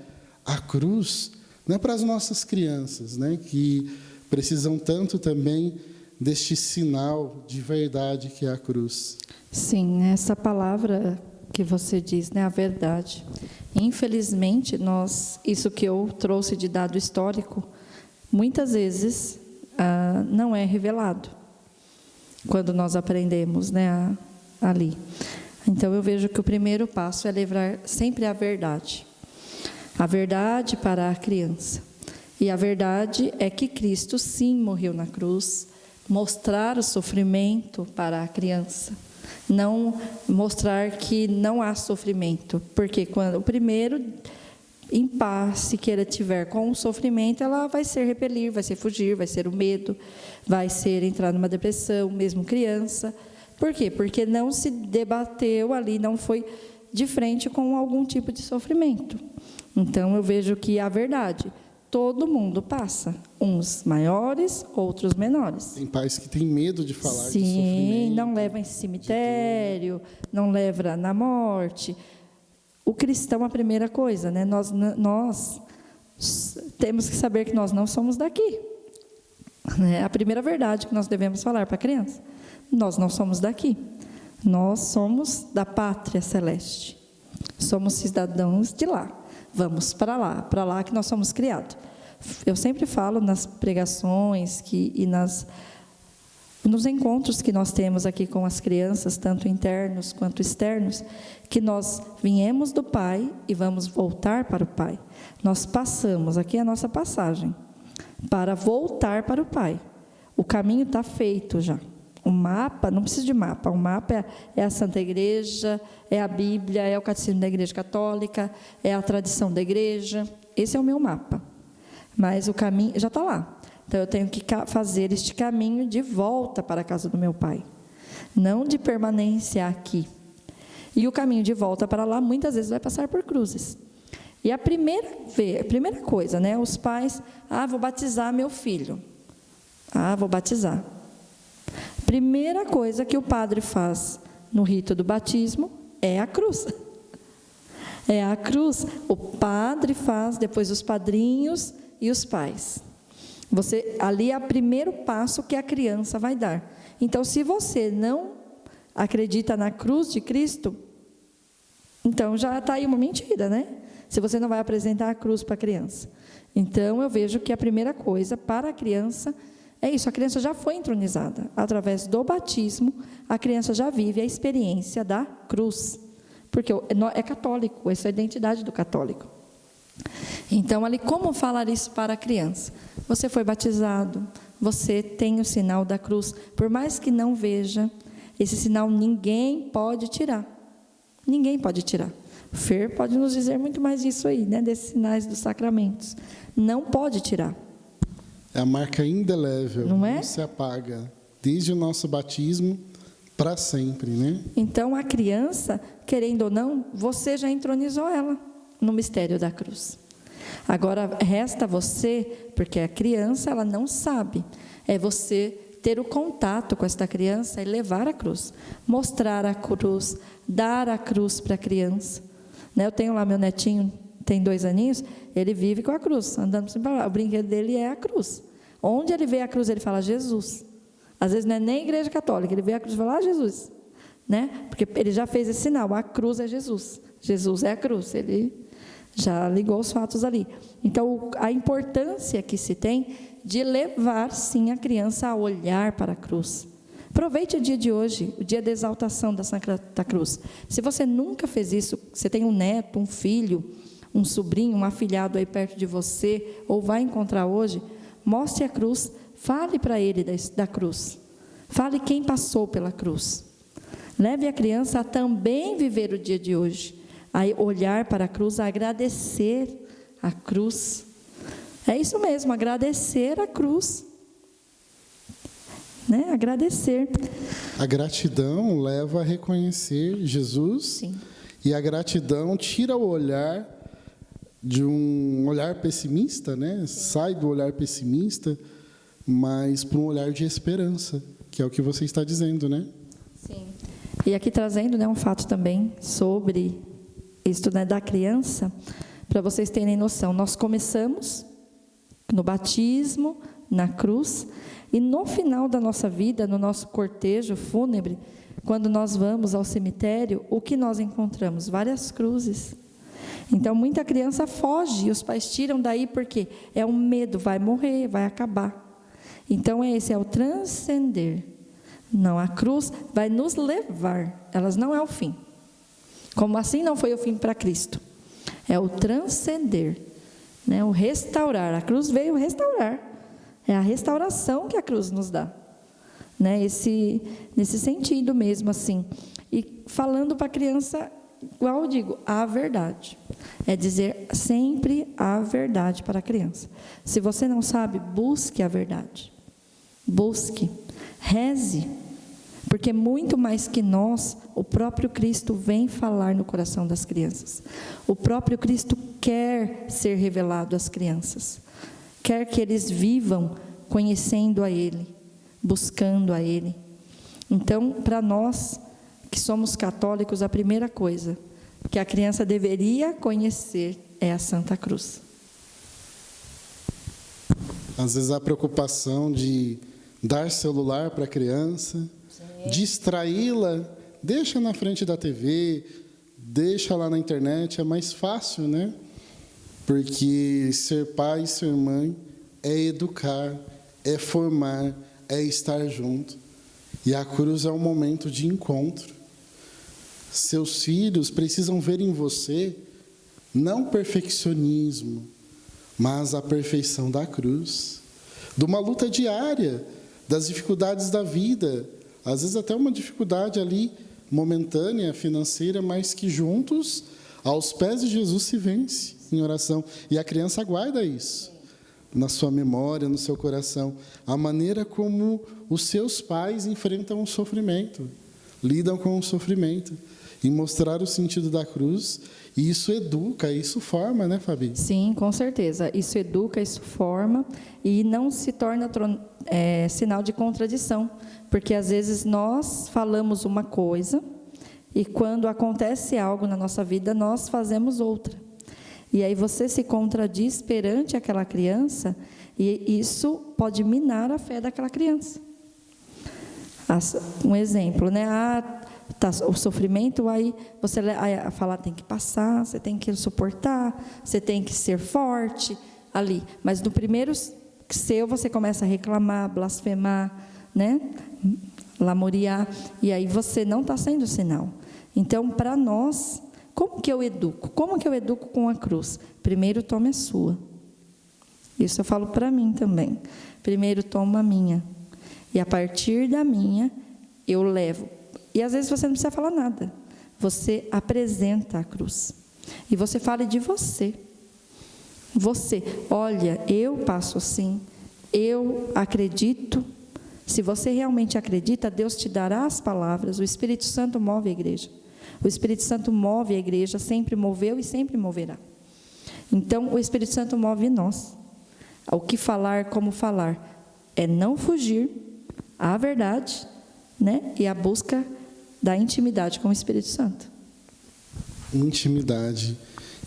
a cruz, né, para as nossas crianças, né, que precisam tanto também deste sinal de verdade que é a cruz? Sim, essa palavra que você diz, né, a verdade. Infelizmente, isso que eu trouxe de dado histórico, muitas vezes não é revelado quando nós aprendemos, né, ali. Então, eu vejo que o primeiro passo é levar sempre a verdade para a criança. E a verdade é que Cristo, sim, morreu na cruz, mostrar o sofrimento para a criança, não mostrar que não há sofrimento, porque quando o primeiro impasse que ela tiver com o sofrimento, ela vai ser repelir, vai ser fugir, vai ser o medo, vai ser entrar numa depressão, mesmo criança. Por quê? Porque não se debateu ali, não foi de frente com algum tipo de sofrimento. Então, eu vejo que a verdade, todo mundo passa, uns maiores, outros menores. Tem pais que têm medo de falar de sofrimento. Sim, não leva em cemitério, não leva na morte. O cristão, a primeira coisa, né? Nós temos que saber que nós não somos daqui. É a primeira verdade que nós devemos falar para a criança. Nós não somos daqui. Nós somos da pátria celeste. Somos cidadãos de lá. Vamos para lá que nós somos criados. eu sempre falo nas pregações e nos encontros que nós temos aqui com as crianças, tanto internos quanto externos, que nós viemos do Pai e vamos voltar para o Pai. Nós passamos, aqui é a nossa passagem, para voltar para o Pai. O caminho está feito já. O mapa, não precisa de mapa, o mapa é a Santa Igreja, é a Bíblia, é o Catecismo da Igreja Católica, é a tradição da Igreja. Esse é o meu mapa. Mas o caminho já está lá. Então, eu tenho que fazer este caminho de volta para a casa do meu Pai, não de permanência aqui. E o caminho de volta para lá, muitas vezes, vai passar por cruzes. E a primeira coisa, né? Os pais, vou batizar meu filho. Vou batizar. Primeira coisa que o padre faz no rito do batismo é a cruz. É a cruz. O padre faz, depois os padrinhos e os pais. Ali é o primeiro passo que a criança vai dar. Então, se você não acredita na cruz de Cristo, então já está aí uma mentira, né? Se você não vai apresentar a cruz para a criança. Então, eu vejo que a primeira coisa para a criança é isso, a criança já foi entronizada. Através do batismo, a criança já vive a experiência da cruz. Porque é católico, essa é a identidade do católico. Então, ali, como falar isso para a criança? Você foi batizado, você tem o sinal da cruz. Por mais que não veja, esse sinal ninguém pode tirar. Ninguém pode tirar. O Fer pode nos dizer muito mais disso aí, né? Desses sinais dos sacramentos. Não pode tirar. É a marca indelével, não se apaga, desde o nosso batismo para sempre, né? Então, a criança, querendo ou não, você já entronizou ela no mistério da cruz. Agora, resta você, porque a criança, ela não sabe, é você ter o contato com esta criança e levar a cruz, mostrar a cruz, dar a cruz para a criança. Né? Eu tenho lá meu netinho, tem 2 aninhos, ele vive com a cruz, andando assim para lá. O brinquedo dele é a cruz. Onde ele vê a cruz, ele fala Jesus. Às vezes não é nem igreja católica, ele vê a cruz e fala, Jesus. Né? Porque ele já fez esse sinal, a cruz é Jesus. Jesus é a cruz, ele já ligou os fatos ali. Então, a importância que se tem de levar, sim, a criança a olhar para a cruz. Aproveite o dia de hoje, o dia da exaltação da Santa Cruz. Se você nunca fez isso, você tem um neto, um filho, um sobrinho, um afilhado aí perto de você, ou vai encontrar hoje, mostre a cruz, fale para ele da cruz. Fale quem passou pela cruz. Leve a criança a também viver o dia de hoje, a olhar para a cruz, a agradecer a cruz. É isso mesmo, agradecer a cruz. Né? Agradecer. A gratidão leva a reconhecer Jesus. Sim. E a gratidão tira o olhar de um olhar pessimista, né? Sai do olhar pessimista, mas para um olhar de esperança, que é o que você está dizendo, né? Sim. E aqui trazendo, né, um fato também sobre isso, né, da criança, para vocês terem noção. Nós começamos no batismo, na cruz, e no final da nossa vida, no nosso cortejo fúnebre, quando nós vamos ao cemitério, o que nós encontramos? Várias cruzes. Então, muita criança foge, e os pais tiram daí porque é um medo, vai morrer, vai acabar. Então, esse é o transcender. Não, a cruz vai nos levar, elas não é o fim. Como assim não foi o fim para Cristo? É o transcender, né? O restaurar. A cruz veio restaurar. É a restauração que a cruz nos dá, né? Nesse sentido mesmo, assim. E falando para a criança, igual eu digo, a verdade. É dizer sempre a verdade para a criança. Se você não sabe, busque a verdade. Busque, reze. Porque muito mais que nós, o próprio Cristo vem falar no coração das crianças. O próprio Cristo quer ser revelado às crianças. Quer que eles vivam conhecendo a Ele, buscando a Ele. Então, para nós que somos católicos, a primeira coisa que a criança deveria conhecer é a Santa Cruz. Às vezes a preocupação de dar celular para a criança, distraí-la, deixa na frente da TV, deixa lá na internet, é mais fácil, né? Porque ser pai e ser mãe é educar, é formar, é estar junto. E a cruz é um momento de encontro. Seus filhos precisam ver em você não perfeccionismo, mas a perfeição da cruz, de uma luta diária, das dificuldades da vida, às vezes até uma dificuldade ali momentânea, financeira, mas que juntos, aos pés de Jesus, se vence em oração. E a criança guarda isso na sua memória, no seu coração, a maneira como os seus pais enfrentam o sofrimento, lidam com o sofrimento, e mostrar o sentido da cruz. E isso educa, isso forma, né, Fabi? Sim, com certeza. Isso educa, isso forma e não se torna sinal de contradição. Porque, às vezes, nós falamos uma coisa e, quando acontece algo na nossa vida, nós fazemos outra. E aí você se contradiz perante aquela criança e isso pode minar a fé daquela criança. Um exemplo, né? Tá, o sofrimento, aí você fala, tem que passar, você tem que suportar, você tem que ser forte ali. Mas no primeiro seu, você começa a reclamar, blasfemar, né? Lamuriar, e aí você não está sendo sinal. Então, para nós, como que eu educo? Como que eu educo com a cruz? Primeiro, tome a sua. Isso eu falo para mim também. Primeiro, toma a minha. E a partir da minha, eu levo. E às vezes você não precisa falar nada. Você apresenta a cruz. E você fala de você. Você, olha, eu passo assim, eu acredito. Se você realmente acredita, Deus te dará as palavras. O Espírito Santo move a igreja. O Espírito Santo move a igreja, sempre moveu e sempre moverá. Então, o Espírito Santo move nós. O que falar, como falar, é não fugir à verdade, né? E a busca da intimidade com o Espírito Santo. Intimidade.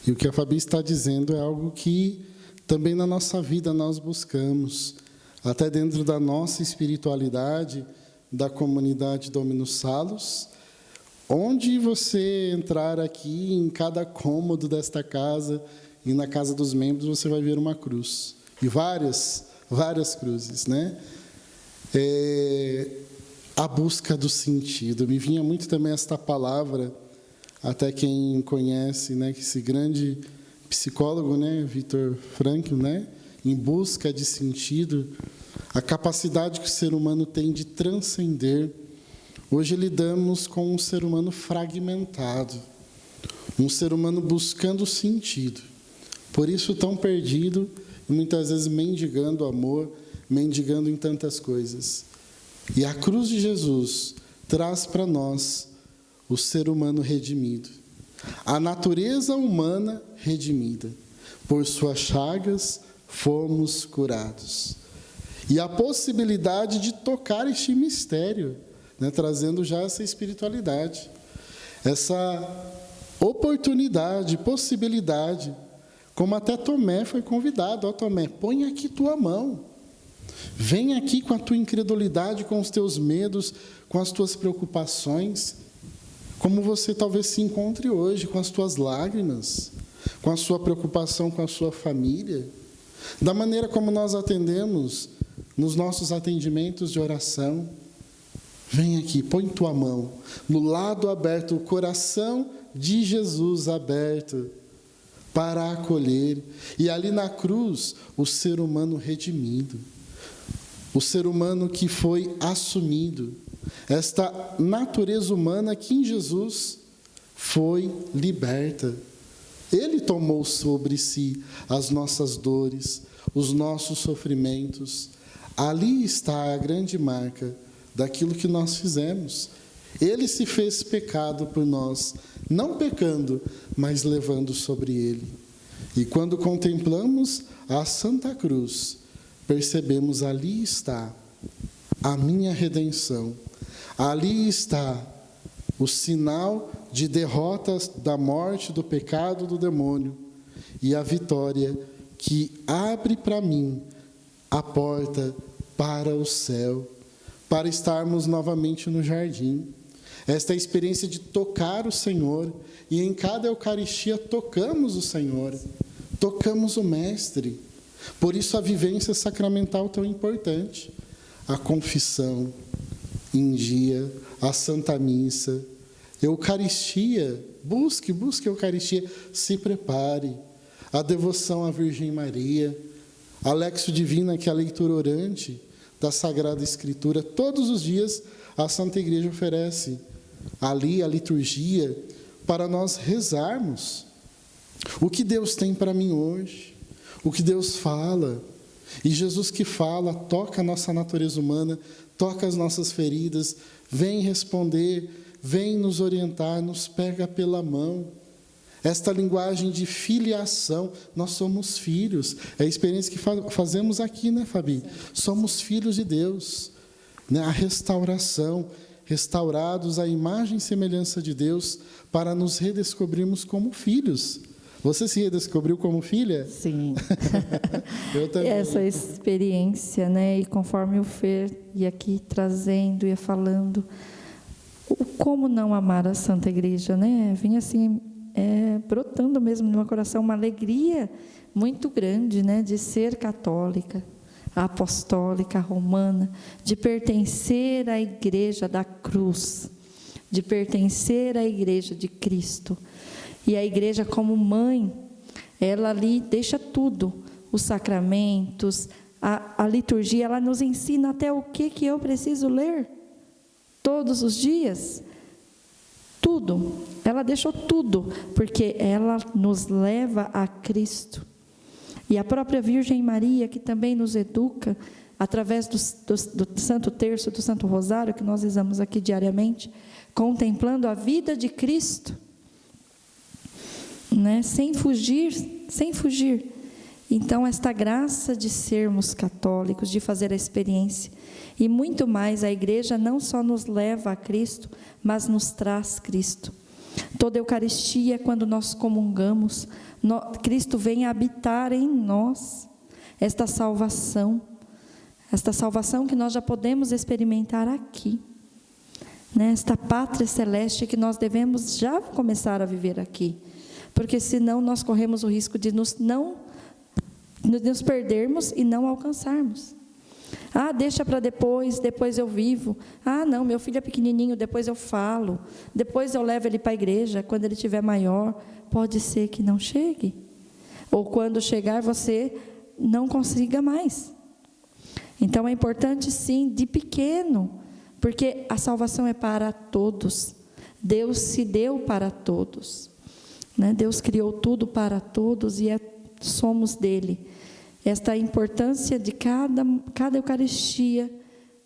E o que a Fabi está dizendo é algo que também na nossa vida nós buscamos, até dentro da nossa espiritualidade, da comunidade Dominus Salus, onde você entrar aqui, em cada cômodo desta casa e na casa dos membros, você vai ver uma cruz. E várias cruzes, né? A busca do sentido. Me vinha muito também esta palavra, até quem conhece, né, esse grande psicólogo, né, Viktor Frankl, né, em busca de sentido, a capacidade que o ser humano tem de transcender. Hoje lidamos com um ser humano fragmentado, um ser humano buscando sentido, por isso tão perdido e muitas vezes mendigando amor, mendigando em tantas coisas. E a cruz de Jesus traz para nós o ser humano redimido, a natureza humana redimida. Por suas chagas fomos curados. E a possibilidade de tocar este mistério, né, trazendo já essa espiritualidade, essa oportunidade, possibilidade, como até Tomé foi convidado. Ó, Tomé, põe aqui tua mão. Vem aqui com a tua incredulidade, com os teus medos, com as tuas preocupações, como você talvez se encontre hoje, com as tuas lágrimas, com a sua preocupação com a sua família, da maneira como nós atendemos nos nossos atendimentos de oração. Vem aqui, põe tua mão no lado aberto, o coração de Jesus aberto para acolher. E ali na cruz, o ser humano redimido. O ser humano que foi assumido, esta natureza humana que em Jesus foi liberta. Ele tomou sobre si as nossas dores, os nossos sofrimentos. Ali está a grande marca daquilo que nós fizemos. Ele se fez pecado por nós, não pecando, mas levando sobre ele. E quando contemplamos a Santa Cruz, percebemos, ali está a minha redenção, ali está o sinal de derrota da morte, do pecado, do demônio, e a vitória que abre para mim a porta para o céu, para estarmos novamente no jardim. Esta é a experiência de tocar o Senhor, e em cada Eucaristia tocamos o Senhor, tocamos o Mestre. Por isso a vivência sacramental tão importante. A confissão em dia, a Santa Missa, Eucaristia, busque a Eucaristia, se prepare. A devoção à Virgem Maria, a Lexio Divina, que é a leitura orante da Sagrada Escritura. Todos os dias a Santa Igreja oferece ali a liturgia para nós rezarmos. O que Deus tem para mim hoje? O que Deus fala? E Jesus que fala, toca a nossa natureza humana, toca as nossas feridas, vem responder, vem nos orientar, nos pega pela mão. Esta linguagem de filiação, nós somos filhos. É a experiência que fazemos aqui, né, Fabi? Somos filhos de Deus. Né? A restauração, restaurados à imagem e semelhança de Deus, para nos redescobrirmos como filhos. Você se redescobriu como filha? Sim. Eu também. Essa experiência, né? E conforme o Fer ia aqui trazendo, ia falando, como não amar a Santa Igreja, né? Vinha assim, brotando mesmo no meu coração uma alegria muito grande, né? De ser católica, apostólica, romana, de pertencer à Igreja da Cruz, de pertencer à Igreja de Cristo. E a igreja como mãe, ela ali deixa tudo, os sacramentos, a liturgia, ela nos ensina até o que eu preciso ler todos os dias. Tudo, ela deixou tudo, porque ela nos leva a Cristo. E a própria Virgem Maria, que também nos educa, através do Santo Terço, do Santo Rosário, que nós rezamos aqui diariamente, contemplando a vida de Cristo, né? Sem fugir. Então, esta graça de sermos católicos, de fazer a experiência, e muito mais, a igreja não só nos leva a Cristo, mas nos traz Cristo. Toda Eucaristia, quando nós comungamos, Cristo vem habitar em nós, esta salvação que nós já podemos experimentar aqui, né? Esta pátria celeste que nós devemos já começar a viver aqui. Porque senão nós corremos o risco de nos perdermos e não alcançarmos. Deixa para depois eu vivo. Não, meu filho é pequenininho, depois eu falo. Depois eu levo ele para a igreja, quando ele estiver maior. Pode ser que não chegue. Ou quando chegar você não consiga mais. Então é importante sim, de pequeno, porque a salvação é para todos. Deus se deu para todos. Né? Deus criou tudo para todos e somos dele. Esta importância de cada Eucaristia,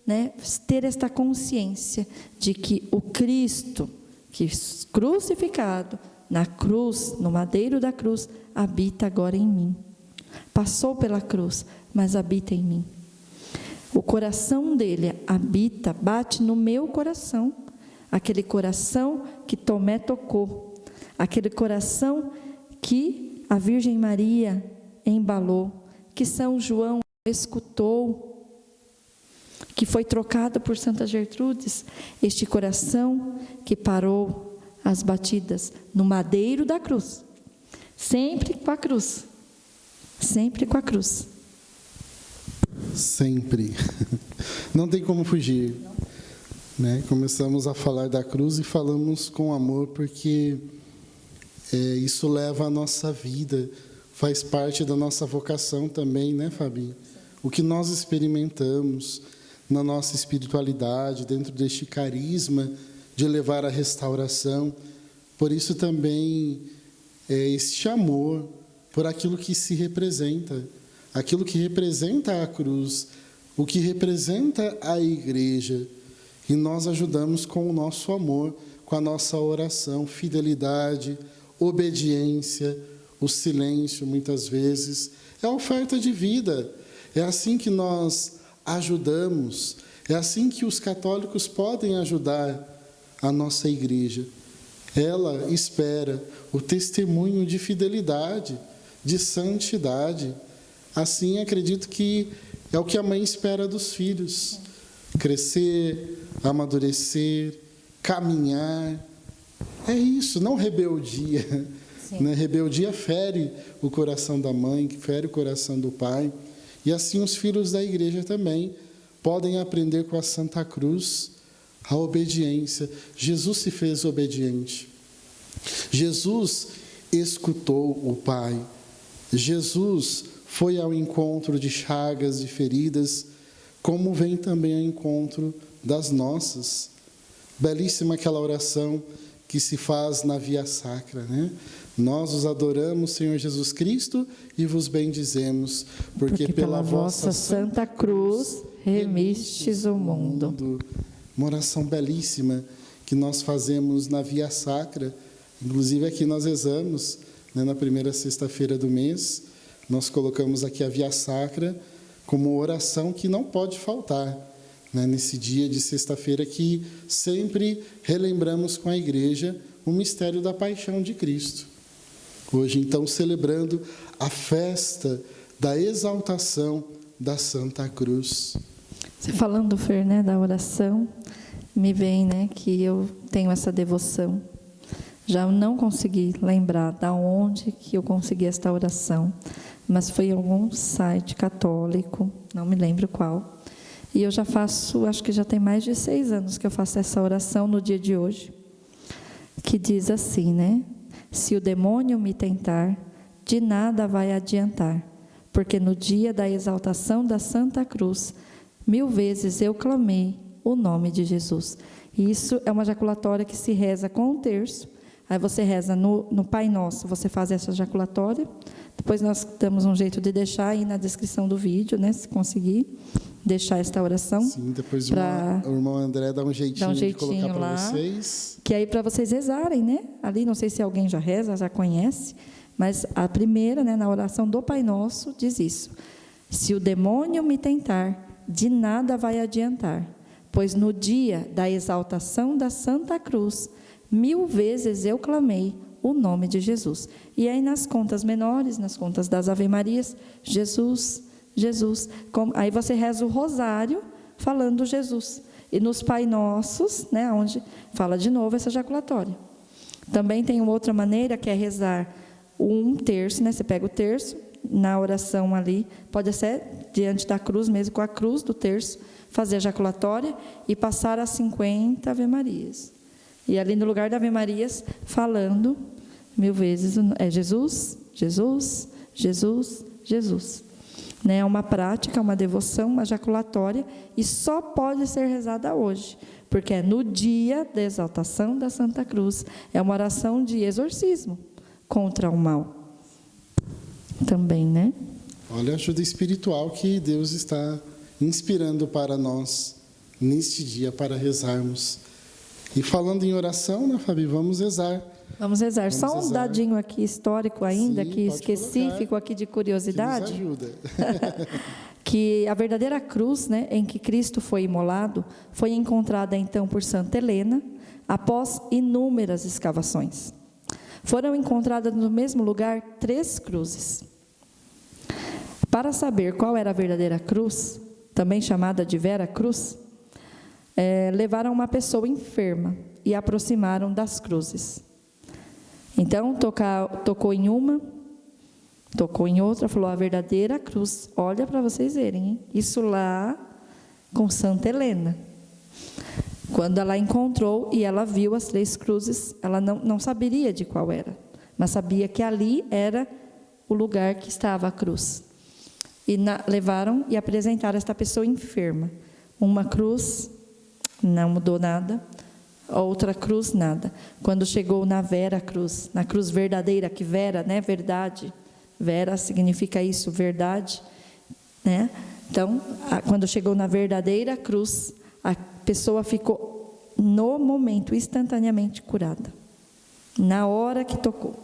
né? Ter esta consciência de que o Cristo, que crucificado na cruz, no madeiro da cruz, habita agora em mim. Passou pela cruz, mas habita em mim. O coração dele bate no meu coração, aquele coração que Tomé tocou. Aquele coração que a Virgem Maria embalou, que São João escutou, que foi trocado por Santa Gertrudes, este coração que parou as batidas no madeiro da cruz, sempre com a cruz, sempre com a cruz. Sempre. Não tem como fugir. Né? Começamos a falar da cruz e falamos com amor, porque isso leva a nossa vida, faz parte da nossa vocação também, né, Fabi? O que nós experimentamos na nossa espiritualidade, dentro deste carisma de levar a restauração, por isso também este amor por aquilo que se representa, aquilo que representa a cruz, o que representa a igreja, e nós ajudamos com o nosso amor, com a nossa oração, fidelidade, obediência, o silêncio, muitas vezes, é a oferta de vida. É assim que nós ajudamos, é assim que os católicos podem ajudar a nossa igreja. Ela espera o testemunho de fidelidade, de santidade. Assim, acredito que é o que a mãe espera dos filhos. Crescer, amadurecer, caminhar. É isso, não rebeldia. né? Rebeldia fere o coração da mãe, fere o coração do pai. E assim os filhos da igreja também podem aprender com a Santa Cruz a obediência. Jesus se fez obediente. Jesus escutou o Pai. Jesus foi ao encontro de chagas, de feridas, como vem também ao encontro das nossas. Belíssima aquela oração que se faz na Via Sacra, né? Nós os adoramos, Senhor Jesus Cristo, e vos bendizemos, porque pela vossa Santa Cruz remistes o mundo. Uma oração belíssima que nós fazemos na Via Sacra, inclusive aqui nós rezamos, né, na primeira sexta-feira do mês, nós colocamos aqui a Via Sacra como oração que não pode faltar, né, nesse dia de sexta-feira que sempre relembramos com a igreja o mistério da paixão de Cristo. Hoje, então, celebrando a festa da exaltação da Santa Cruz. Você falando, Fer, né, da oração, me vem, né, que eu tenho essa devoção. Já não consegui lembrar da onde que eu consegui esta oração, mas foi em algum site católico, não me lembro qual. E eu já faço, acho que já tem mais de 6 anos que eu faço essa oração no dia de hoje, que diz assim, né? Se o demônio me tentar, de nada vai adiantar, porque no dia da exaltação da Santa Cruz, 1000 vezes eu clamei o nome de Jesus. E isso é uma jaculatória que se reza com o terço. Aí você reza no Pai Nosso, você faz essa jaculatória. Depois nós damos um jeito de deixar aí na descrição do vídeo, né? Se conseguir deixar esta oração. Sim, depois o irmão André dá um jeitinho de colocar para vocês. Que aí para vocês rezarem, né? Ali, não sei se alguém já reza, já conhece, mas a primeira, né, na oração do Pai Nosso, diz isso. Se o demônio me tentar, de nada vai adiantar, pois no dia da exaltação da Santa Cruz, 1000 vezes eu clamei o nome de Jesus. E aí nas contas menores, nas contas das Ave Marias, Jesus, Jesus. Aí você reza o rosário falando Jesus. E nos Pai Nossos, né, onde fala de novo essa jaculatória. Também tem uma outra maneira que é rezar um terço, né? Você pega o terço, na oração ali, pode ser diante da cruz mesmo, com a cruz do terço, fazer a jaculatória e passar as 50 Ave Marias. E ali no lugar da Ave Marias, falando 1000 vezes, é Jesus, Jesus, Jesus, Jesus. É uma prática, uma devoção, uma jaculatória, e só pode ser rezada hoje, porque é no dia da exaltação da Santa Cruz. É uma oração de exorcismo contra o mal. Também, né? Olha a ajuda espiritual que Deus está inspirando para nós neste dia, para rezarmos. E falando em oração, né, Fabi, vamos rezar. Vamos rezar. Só um dadinho aqui histórico ainda, Sim, que esqueci, ficou aqui de curiosidade. Que nos ajuda. Que a verdadeira cruz, né, em que Cristo foi imolado, foi encontrada então por Santa Helena, após inúmeras escavações. Foram encontradas no mesmo lugar 3 cruzes. Para saber qual era a verdadeira cruz, também chamada de Vera Cruz, levaram uma pessoa enferma e aproximaram das cruzes. Então, tocou em uma, tocou em outra, falou: a verdadeira cruz. Olha para vocês verem, hein? Isso lá com Santa Helena. Quando ela encontrou e ela viu as 3 cruzes, ela não saberia de qual era, mas sabia que ali era o lugar que estava a cruz. E levaram e apresentaram esta pessoa enferma. Uma cruz, não mudou nada. Outra cruz, nada. Quando chegou na Vera Cruz, na cruz verdadeira, que Vera, né, verdade. Vera significa isso, verdade, né? Então, quando chegou na verdadeira cruz, a pessoa ficou no momento, instantaneamente curada. Na hora que tocou.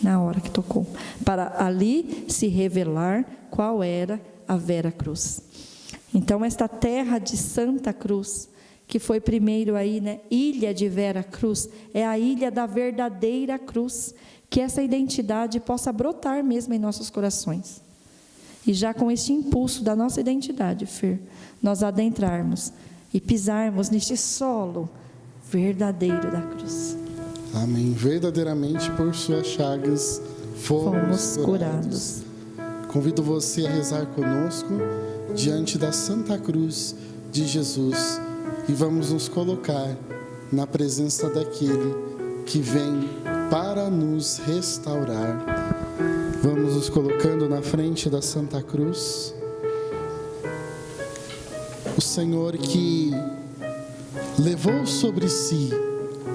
Na hora que tocou. Para ali se revelar qual era a Vera Cruz. Então, esta terra de Santa Cruz, que foi primeiro aí, né, ilha de Vera Cruz, é a ilha da verdadeira cruz, que essa identidade possa brotar mesmo em nossos corações. E já com este impulso da nossa identidade, Fer, nós adentrarmos e pisarmos neste solo verdadeiro da cruz. Amém. Verdadeiramente por suas chagas fomos curados. Convido você a rezar conosco diante da Santa Cruz de Jesus e vamos nos colocar na presença daquele que vem para nos restaurar. Vamos nos colocando na frente da Santa Cruz. O Senhor que levou sobre si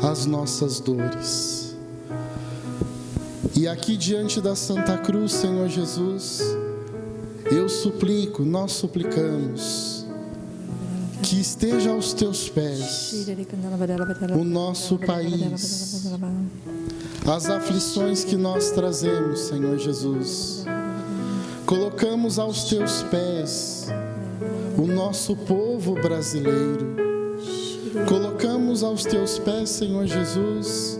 as nossas dores. E aqui diante da Santa Cruz, Senhor Jesus, eu suplico, nós suplicamos, que esteja aos teus pés o nosso país, as aflições que nós trazemos, Senhor Jesus. Colocamos aos teus pés o nosso povo brasileiro. Colocamos aos teus pés, Senhor Jesus,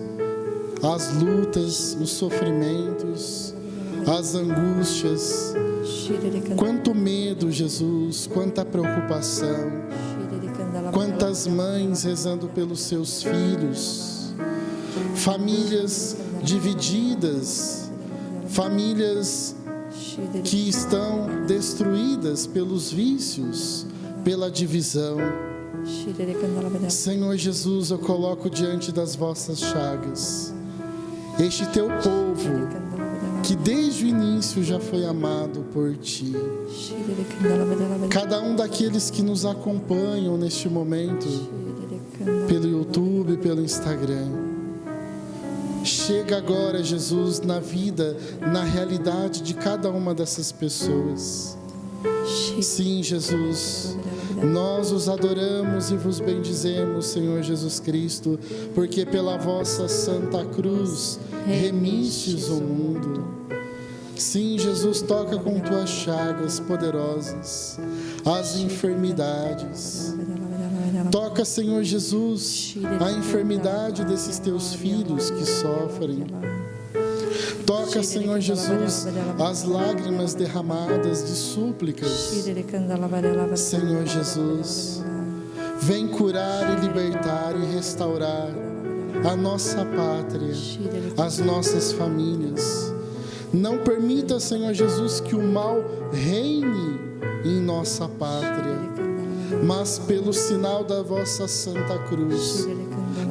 as lutas, os sofrimentos, as angústias. Quanto medo, Jesus, quanta preocupação. Quantas mães rezando pelos seus filhos. Famílias divididas, famílias que estão destruídas pelos vícios, pela divisão. Senhor Jesus, eu coloco diante das vossas chagas este teu povo que desde o início já foi amado por ti. Cada um daqueles que nos acompanham neste momento pelo YouTube, pelo Instagram. Chega agora, Jesus, na vida, na realidade de cada uma dessas pessoas. Sim, Jesus, nós os adoramos e vos bendizemos, Senhor Jesus Cristo, porque pela vossa Santa Cruz remistes o mundo. Sim, Jesus, toca com tuas chagas poderosas as enfermidades. Toca, Senhor Jesus, a enfermidade desses teus filhos que sofrem. Toca, Senhor Jesus, as lágrimas derramadas de súplicas. Senhor Jesus, vem curar e libertar e restaurar a nossa pátria, as nossas famílias. Não permita, Senhor Jesus, que o mal reine em nossa pátria, mas pelo sinal da vossa Santa Cruz,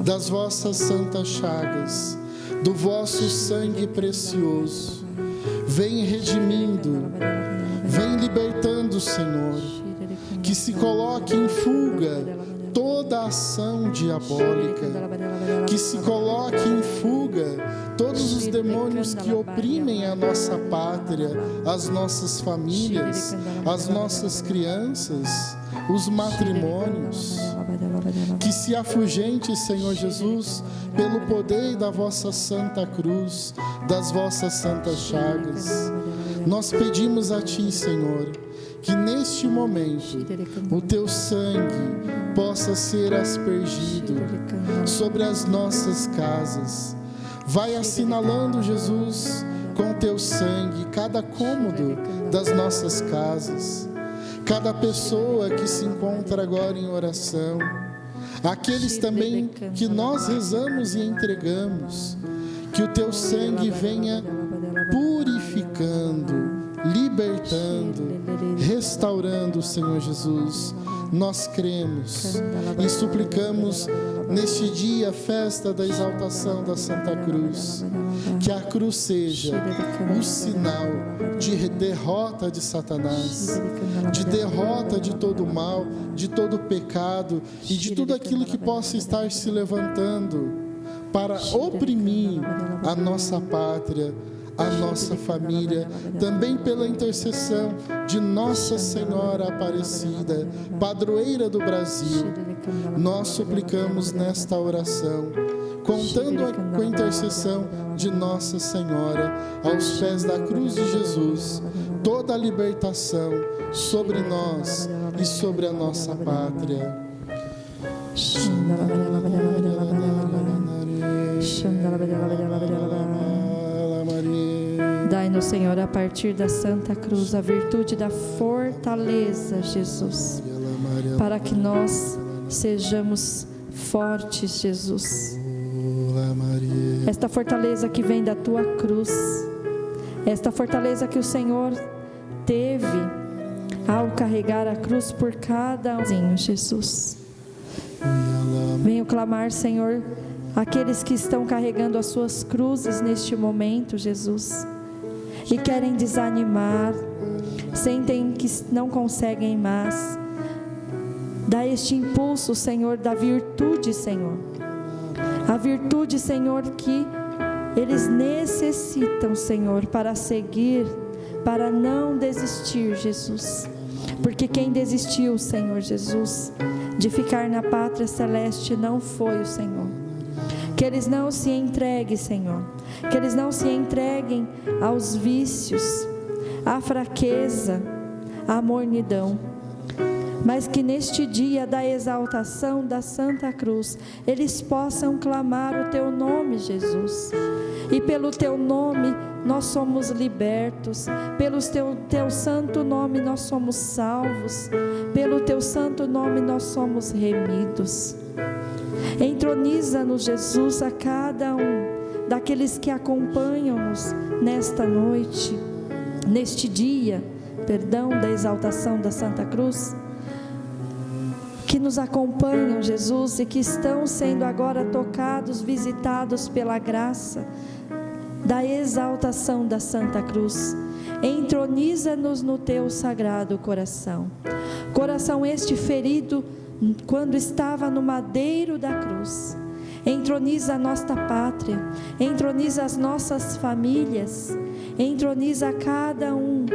das vossas santas chagas, do vosso sangue precioso, vem redimindo, vem libertando, Senhor, que se coloque em fuga toda ação diabólica, que se coloque em fuga todos os demônios que oprimem a nossa pátria, as nossas famílias, as nossas crianças, os matrimônios. Que se afugente, Senhor Jesus, pelo poder da vossa Santa Cruz, das vossas santas chagas. Nós pedimos a Ti, Senhor, que neste momento o Teu sangue possa ser aspergido sobre as nossas casas. Vai assinalando, Jesus, com Teu sangue cada cômodo das nossas casas, cada pessoa que se encontra agora em oração, aqueles também que nós rezamos e entregamos, que o Teu sangue venha purificando, libertando, restaurando, Senhor Jesus. Nós cremos e suplicamos neste dia, festa da exaltação da Santa Cruz, que a cruz seja o sinal de derrota de Satanás, de derrota de todo mal, de todo pecado e de tudo aquilo que possa estar se levantando para oprimir a nossa pátria, a nossa família, também pela intercessão de Nossa Senhora Aparecida, padroeira do Brasil. Nós suplicamos nesta oração, contando com a intercessão de Nossa Senhora, aos pés da cruz de Jesus, toda a libertação sobre nós e sobre a nossa pátria. Dai-nos, Senhor, a partir da Santa Cruz, a virtude da fortaleza, Jesus, para que nós sejamos fortes, Jesus. esta fortaleza que vem da tua cruz, esta fortaleza que o Senhor teve ao carregar a cruz por cada um, Jesus. Venho clamar, Senhor, aqueles que estão carregando as suas cruzes neste momento, Jesus, e querem desanimar, sentem que não conseguem mais. Dá este impulso, Senhor, da virtude, Senhor. A virtude, Senhor, que eles necessitam, Senhor, para seguir, para não desistir, Jesus. Porque quem desistiu, Senhor Jesus, de ficar na pátria celeste não foi o Senhor. Que eles não se entreguem, Senhor. Que eles não se entreguem aos vícios, à fraqueza, à mornidão. Mas que neste dia da exaltação da Santa Cruz, eles possam clamar o Teu nome, Jesus. E pelo Teu nome nós somos libertos, pelo Teu santo nome nós somos salvos, pelo Teu santo nome nós somos remidos. Entroniza-nos, Jesus, a cada um daqueles que acompanham-nos nesta noite, neste dia, da exaltação da Santa Cruz, que nos acompanham, Jesus, e que estão sendo agora tocados, visitados pela graça da exaltação da Santa Cruz. Entroniza-nos no Teu sagrado coração. Coração este ferido quando estava no madeiro da cruz. Entroniza a nossa pátria, entroniza as nossas famílias, entroniza cada um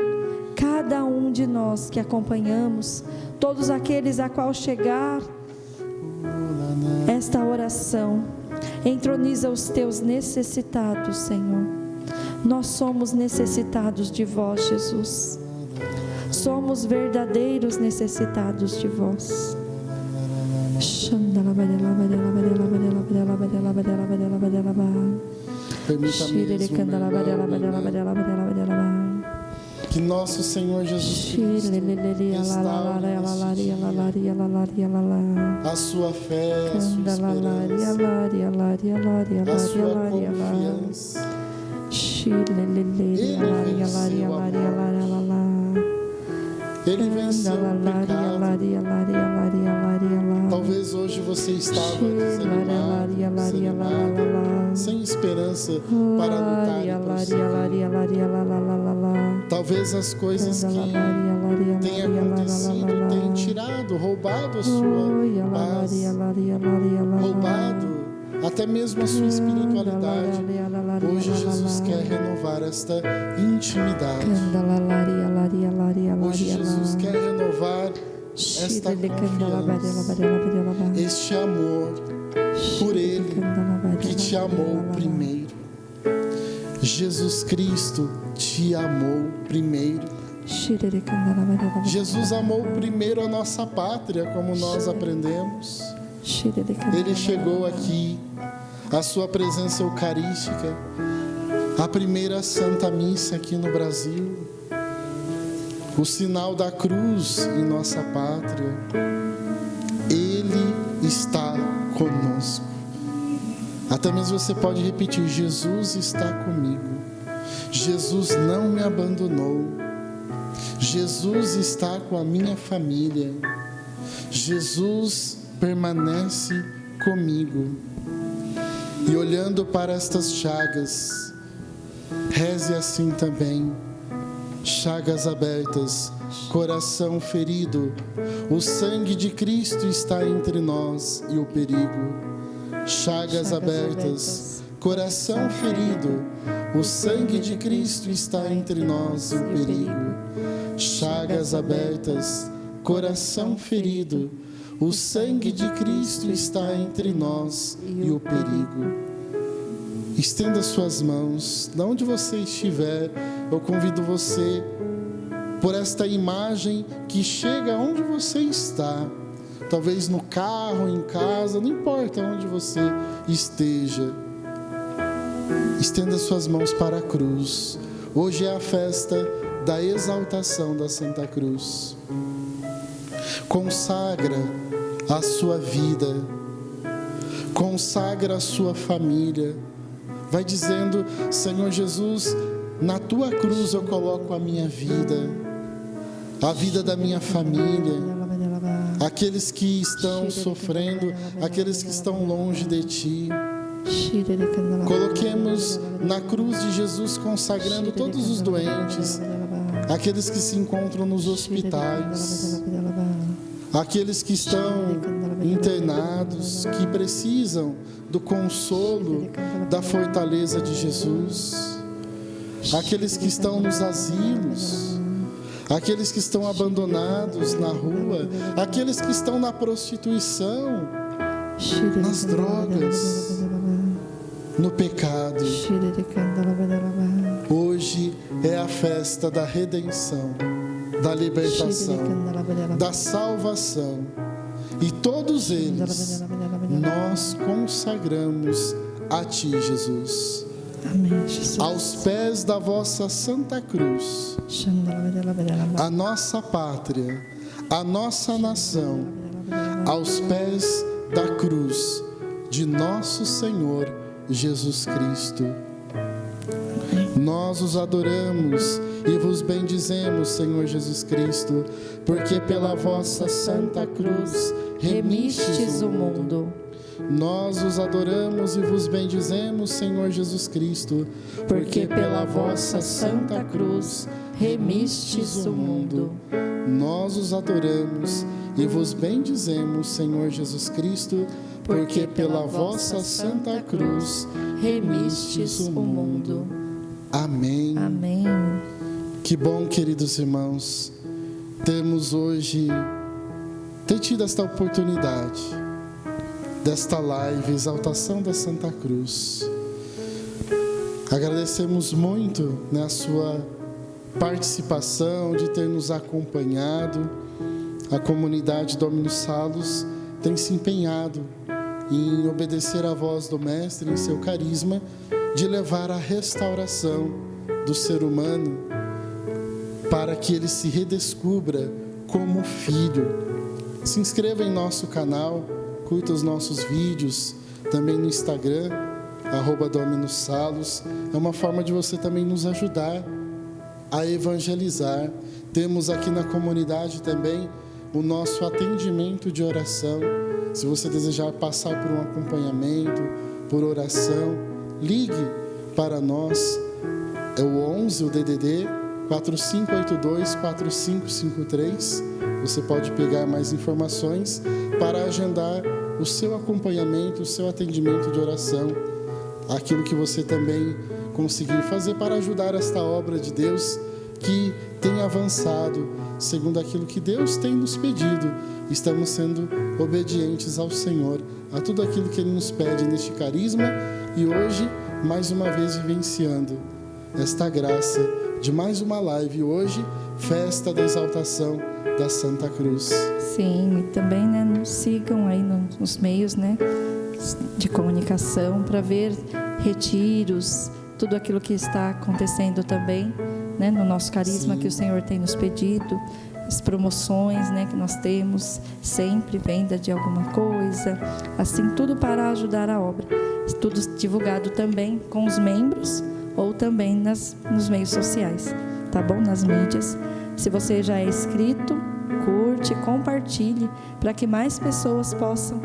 de nós que acompanhamos, todos aqueles a qual chegar esta oração. Entroniza os Teus necessitados, Senhor. Nós somos necessitados de Vós, Jesus. Somos verdadeiros necessitados de Vós. Que nosso Senhor Jesus Cristo restaure a sua fé, a sua esperança, a sua confiança. Ele venceu o pecado. Talvez hoje você estava desanimado, sem esperança para lutar e prosseguir. Talvez as coisas que têm acontecido tenham tirado, roubado a sua paz, roubado até mesmo a sua espiritualidade. Hoje Jesus quer renovar esta intimidade. Hoje Jesus quer renovar esta confiança, este amor por Ele que te amou primeiro. Jesus Cristo te amou primeiro. Jesus amou primeiro a nossa pátria, como nós aprendemos. Ele chegou aqui, a sua presença eucarística, a primeira Santa Missa aqui no Brasil, o sinal da cruz em nossa pátria. Ele está conosco. Até mesmo você pode repetir: Jesus está comigo. Jesus não me abandonou. Jesus está com a minha família. Jesus permanece comigo. E olhando para estas chagas, reze assim também: chagas abertas, coração ferido, o sangue de Cristo está entre nós e o perigo. Chagas abertas, coração ferido, o sangue de Cristo está entre nós e o perigo. Chagas abertas, coração ferido, o sangue de Cristo está entre nós e o perigo. Estenda suas mãos, de onde você estiver. Eu convido você, por esta imagem que chega onde você está, talvez no carro, em casa, não importa onde você esteja. Estenda suas mãos para a cruz. Hoje é a festa da exaltação da Santa Cruz. Consagra a sua vida, consagra a sua família, Vai dizendo: Senhor Jesus, na tua cruz eu coloco a minha vida, a vida da minha família, aqueles que estão sofrendo, aqueles que estão longe de ti. Coloquemos na cruz de Jesus, consagrando todos os doentes, aqueles que se encontram nos hospitais, aqueles que estão internados, que precisam do consolo, da fortaleza de Jesus, aqueles que estão nos asilos, aqueles que estão abandonados na rua, aqueles que estão na prostituição, nas drogas, no pecado. Hoje é a festa da redenção, da libertação, da salvação. E todos eles nós consagramos a Ti, Jesus. Amém, Jesus. Aos pés da vossa Santa Cruz, a nossa pátria, a nossa nação, aos pés da cruz de nosso Senhor Jesus Cristo. Nós os adoramos e vos bendizemos, Senhor Jesus Cristo, porque pela vossa Santa Cruz remistes o mundo. Nós os adoramos e vos bendizemos, Senhor Jesus Cristo, porque pela vossa Santa Cruz remistes o mundo. Nós os adoramos e vos bendizemos, Senhor Jesus Cristo, porque pela vossa Santa Cruz remistes o mundo. Amém. Amém. Que bom, queridos irmãos, temos hoje tido esta oportunidade desta live, exaltação da Santa Cruz. Agradecemos muito, a sua participação, de ter nos acompanhado. A comunidade Dominus Salus tem se empenhado em obedecer à voz do Mestre, em seu carisma, de levar a restauração do ser humano, para que ele se redescubra como filho. Se inscreva em nosso canal, curta os nossos vídeos, também no Instagram, @Dominus Salus. É uma forma de você também nos ajudar a evangelizar. Temos aqui na comunidade também o nosso atendimento de oração. Se você desejar passar por um acompanhamento, por oração, ligue para nós. É o 11, o DDD 4582-4553. Você pode pegar mais informações para agendar o seu acompanhamento, o seu atendimento de oração. Aquilo que você também conseguir fazer para ajudar esta obra de Deus que tem avançado segundo aquilo que Deus tem nos pedido. Estamos sendo obedientes ao Senhor, a tudo aquilo que Ele nos pede neste carisma, e hoje, mais uma vez, vivenciando esta graça de mais uma live. Hoje, festa da exaltação da Santa Cruz. Sim, e também, nos sigam aí nos meios, de comunicação, para ver retiros, tudo aquilo que está acontecendo também, no nosso carisma. Sim. Que o Senhor tem nos pedido, as promoções, que nós temos sempre, venda de alguma coisa, assim, tudo para ajudar a obra. Tudo divulgado também com os membros ou também nos meios sociais, tá bom? Nas mídias. Se você já é inscrito, curte, compartilhe, para que mais pessoas possam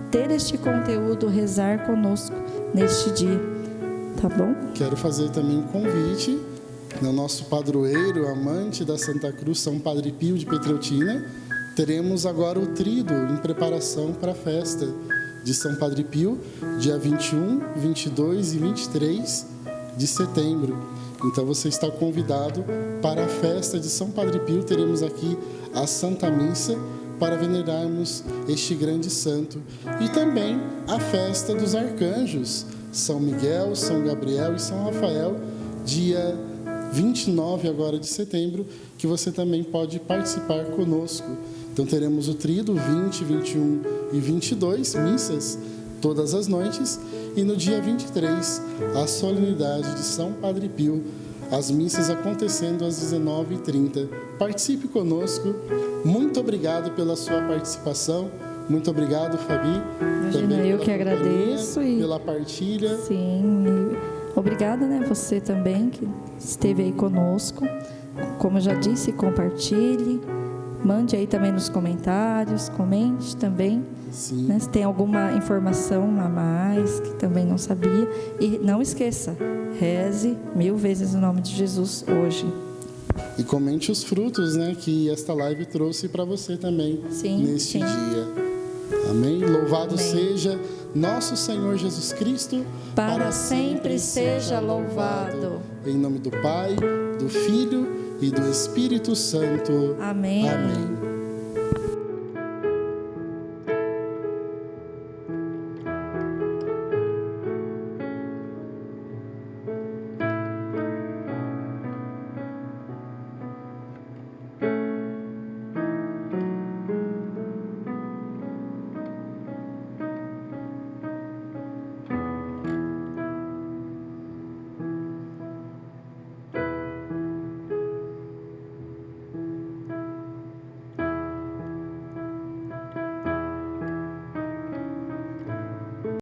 ter este conteúdo, rezar conosco neste dia, tá bom? Quero fazer também um convite ao nosso padroeiro, amante da Santa Cruz, São Padre Pio de Petreutina. Teremos agora o tríduo em preparação para a festa de São Padre Pio, dia 21, 22 e 23 de setembro. Então você está convidado para a festa de São Padre Pio. Teremos aqui a Santa Missa para venerarmos este grande santo. E também a festa dos arcanjos, São Miguel, São Gabriel e São Rafael, dia 29 agora de setembro, que você também pode participar conosco. Então teremos o tríduo 20, 21 e 22, missas todas as noites, e no dia 23, a solenidade de São Padre Pio, as missas acontecendo às 19h30. Participe conosco. Muito obrigado pela sua participação. Muito obrigado, Fabi. Imagina, eu que agradeço. Pela partilha. Sim, e obrigada, né, você também que esteve aí conosco. Como eu já disse, compartilhe, mande aí também nos comentários, comente também. Sim. Né, se tem alguma informação a mais que também não sabia. E não esqueça, reze 1000 vezes o nome de Jesus hoje. E comente os frutos, né, que esta live trouxe para você também. Sim, neste sim. dia. Amém? Louvado Amém. seja nosso Senhor Jesus Cristo. Para sempre seja louvado. Em nome do Pai, do Filho e do Espírito Santo. Amém. Amém.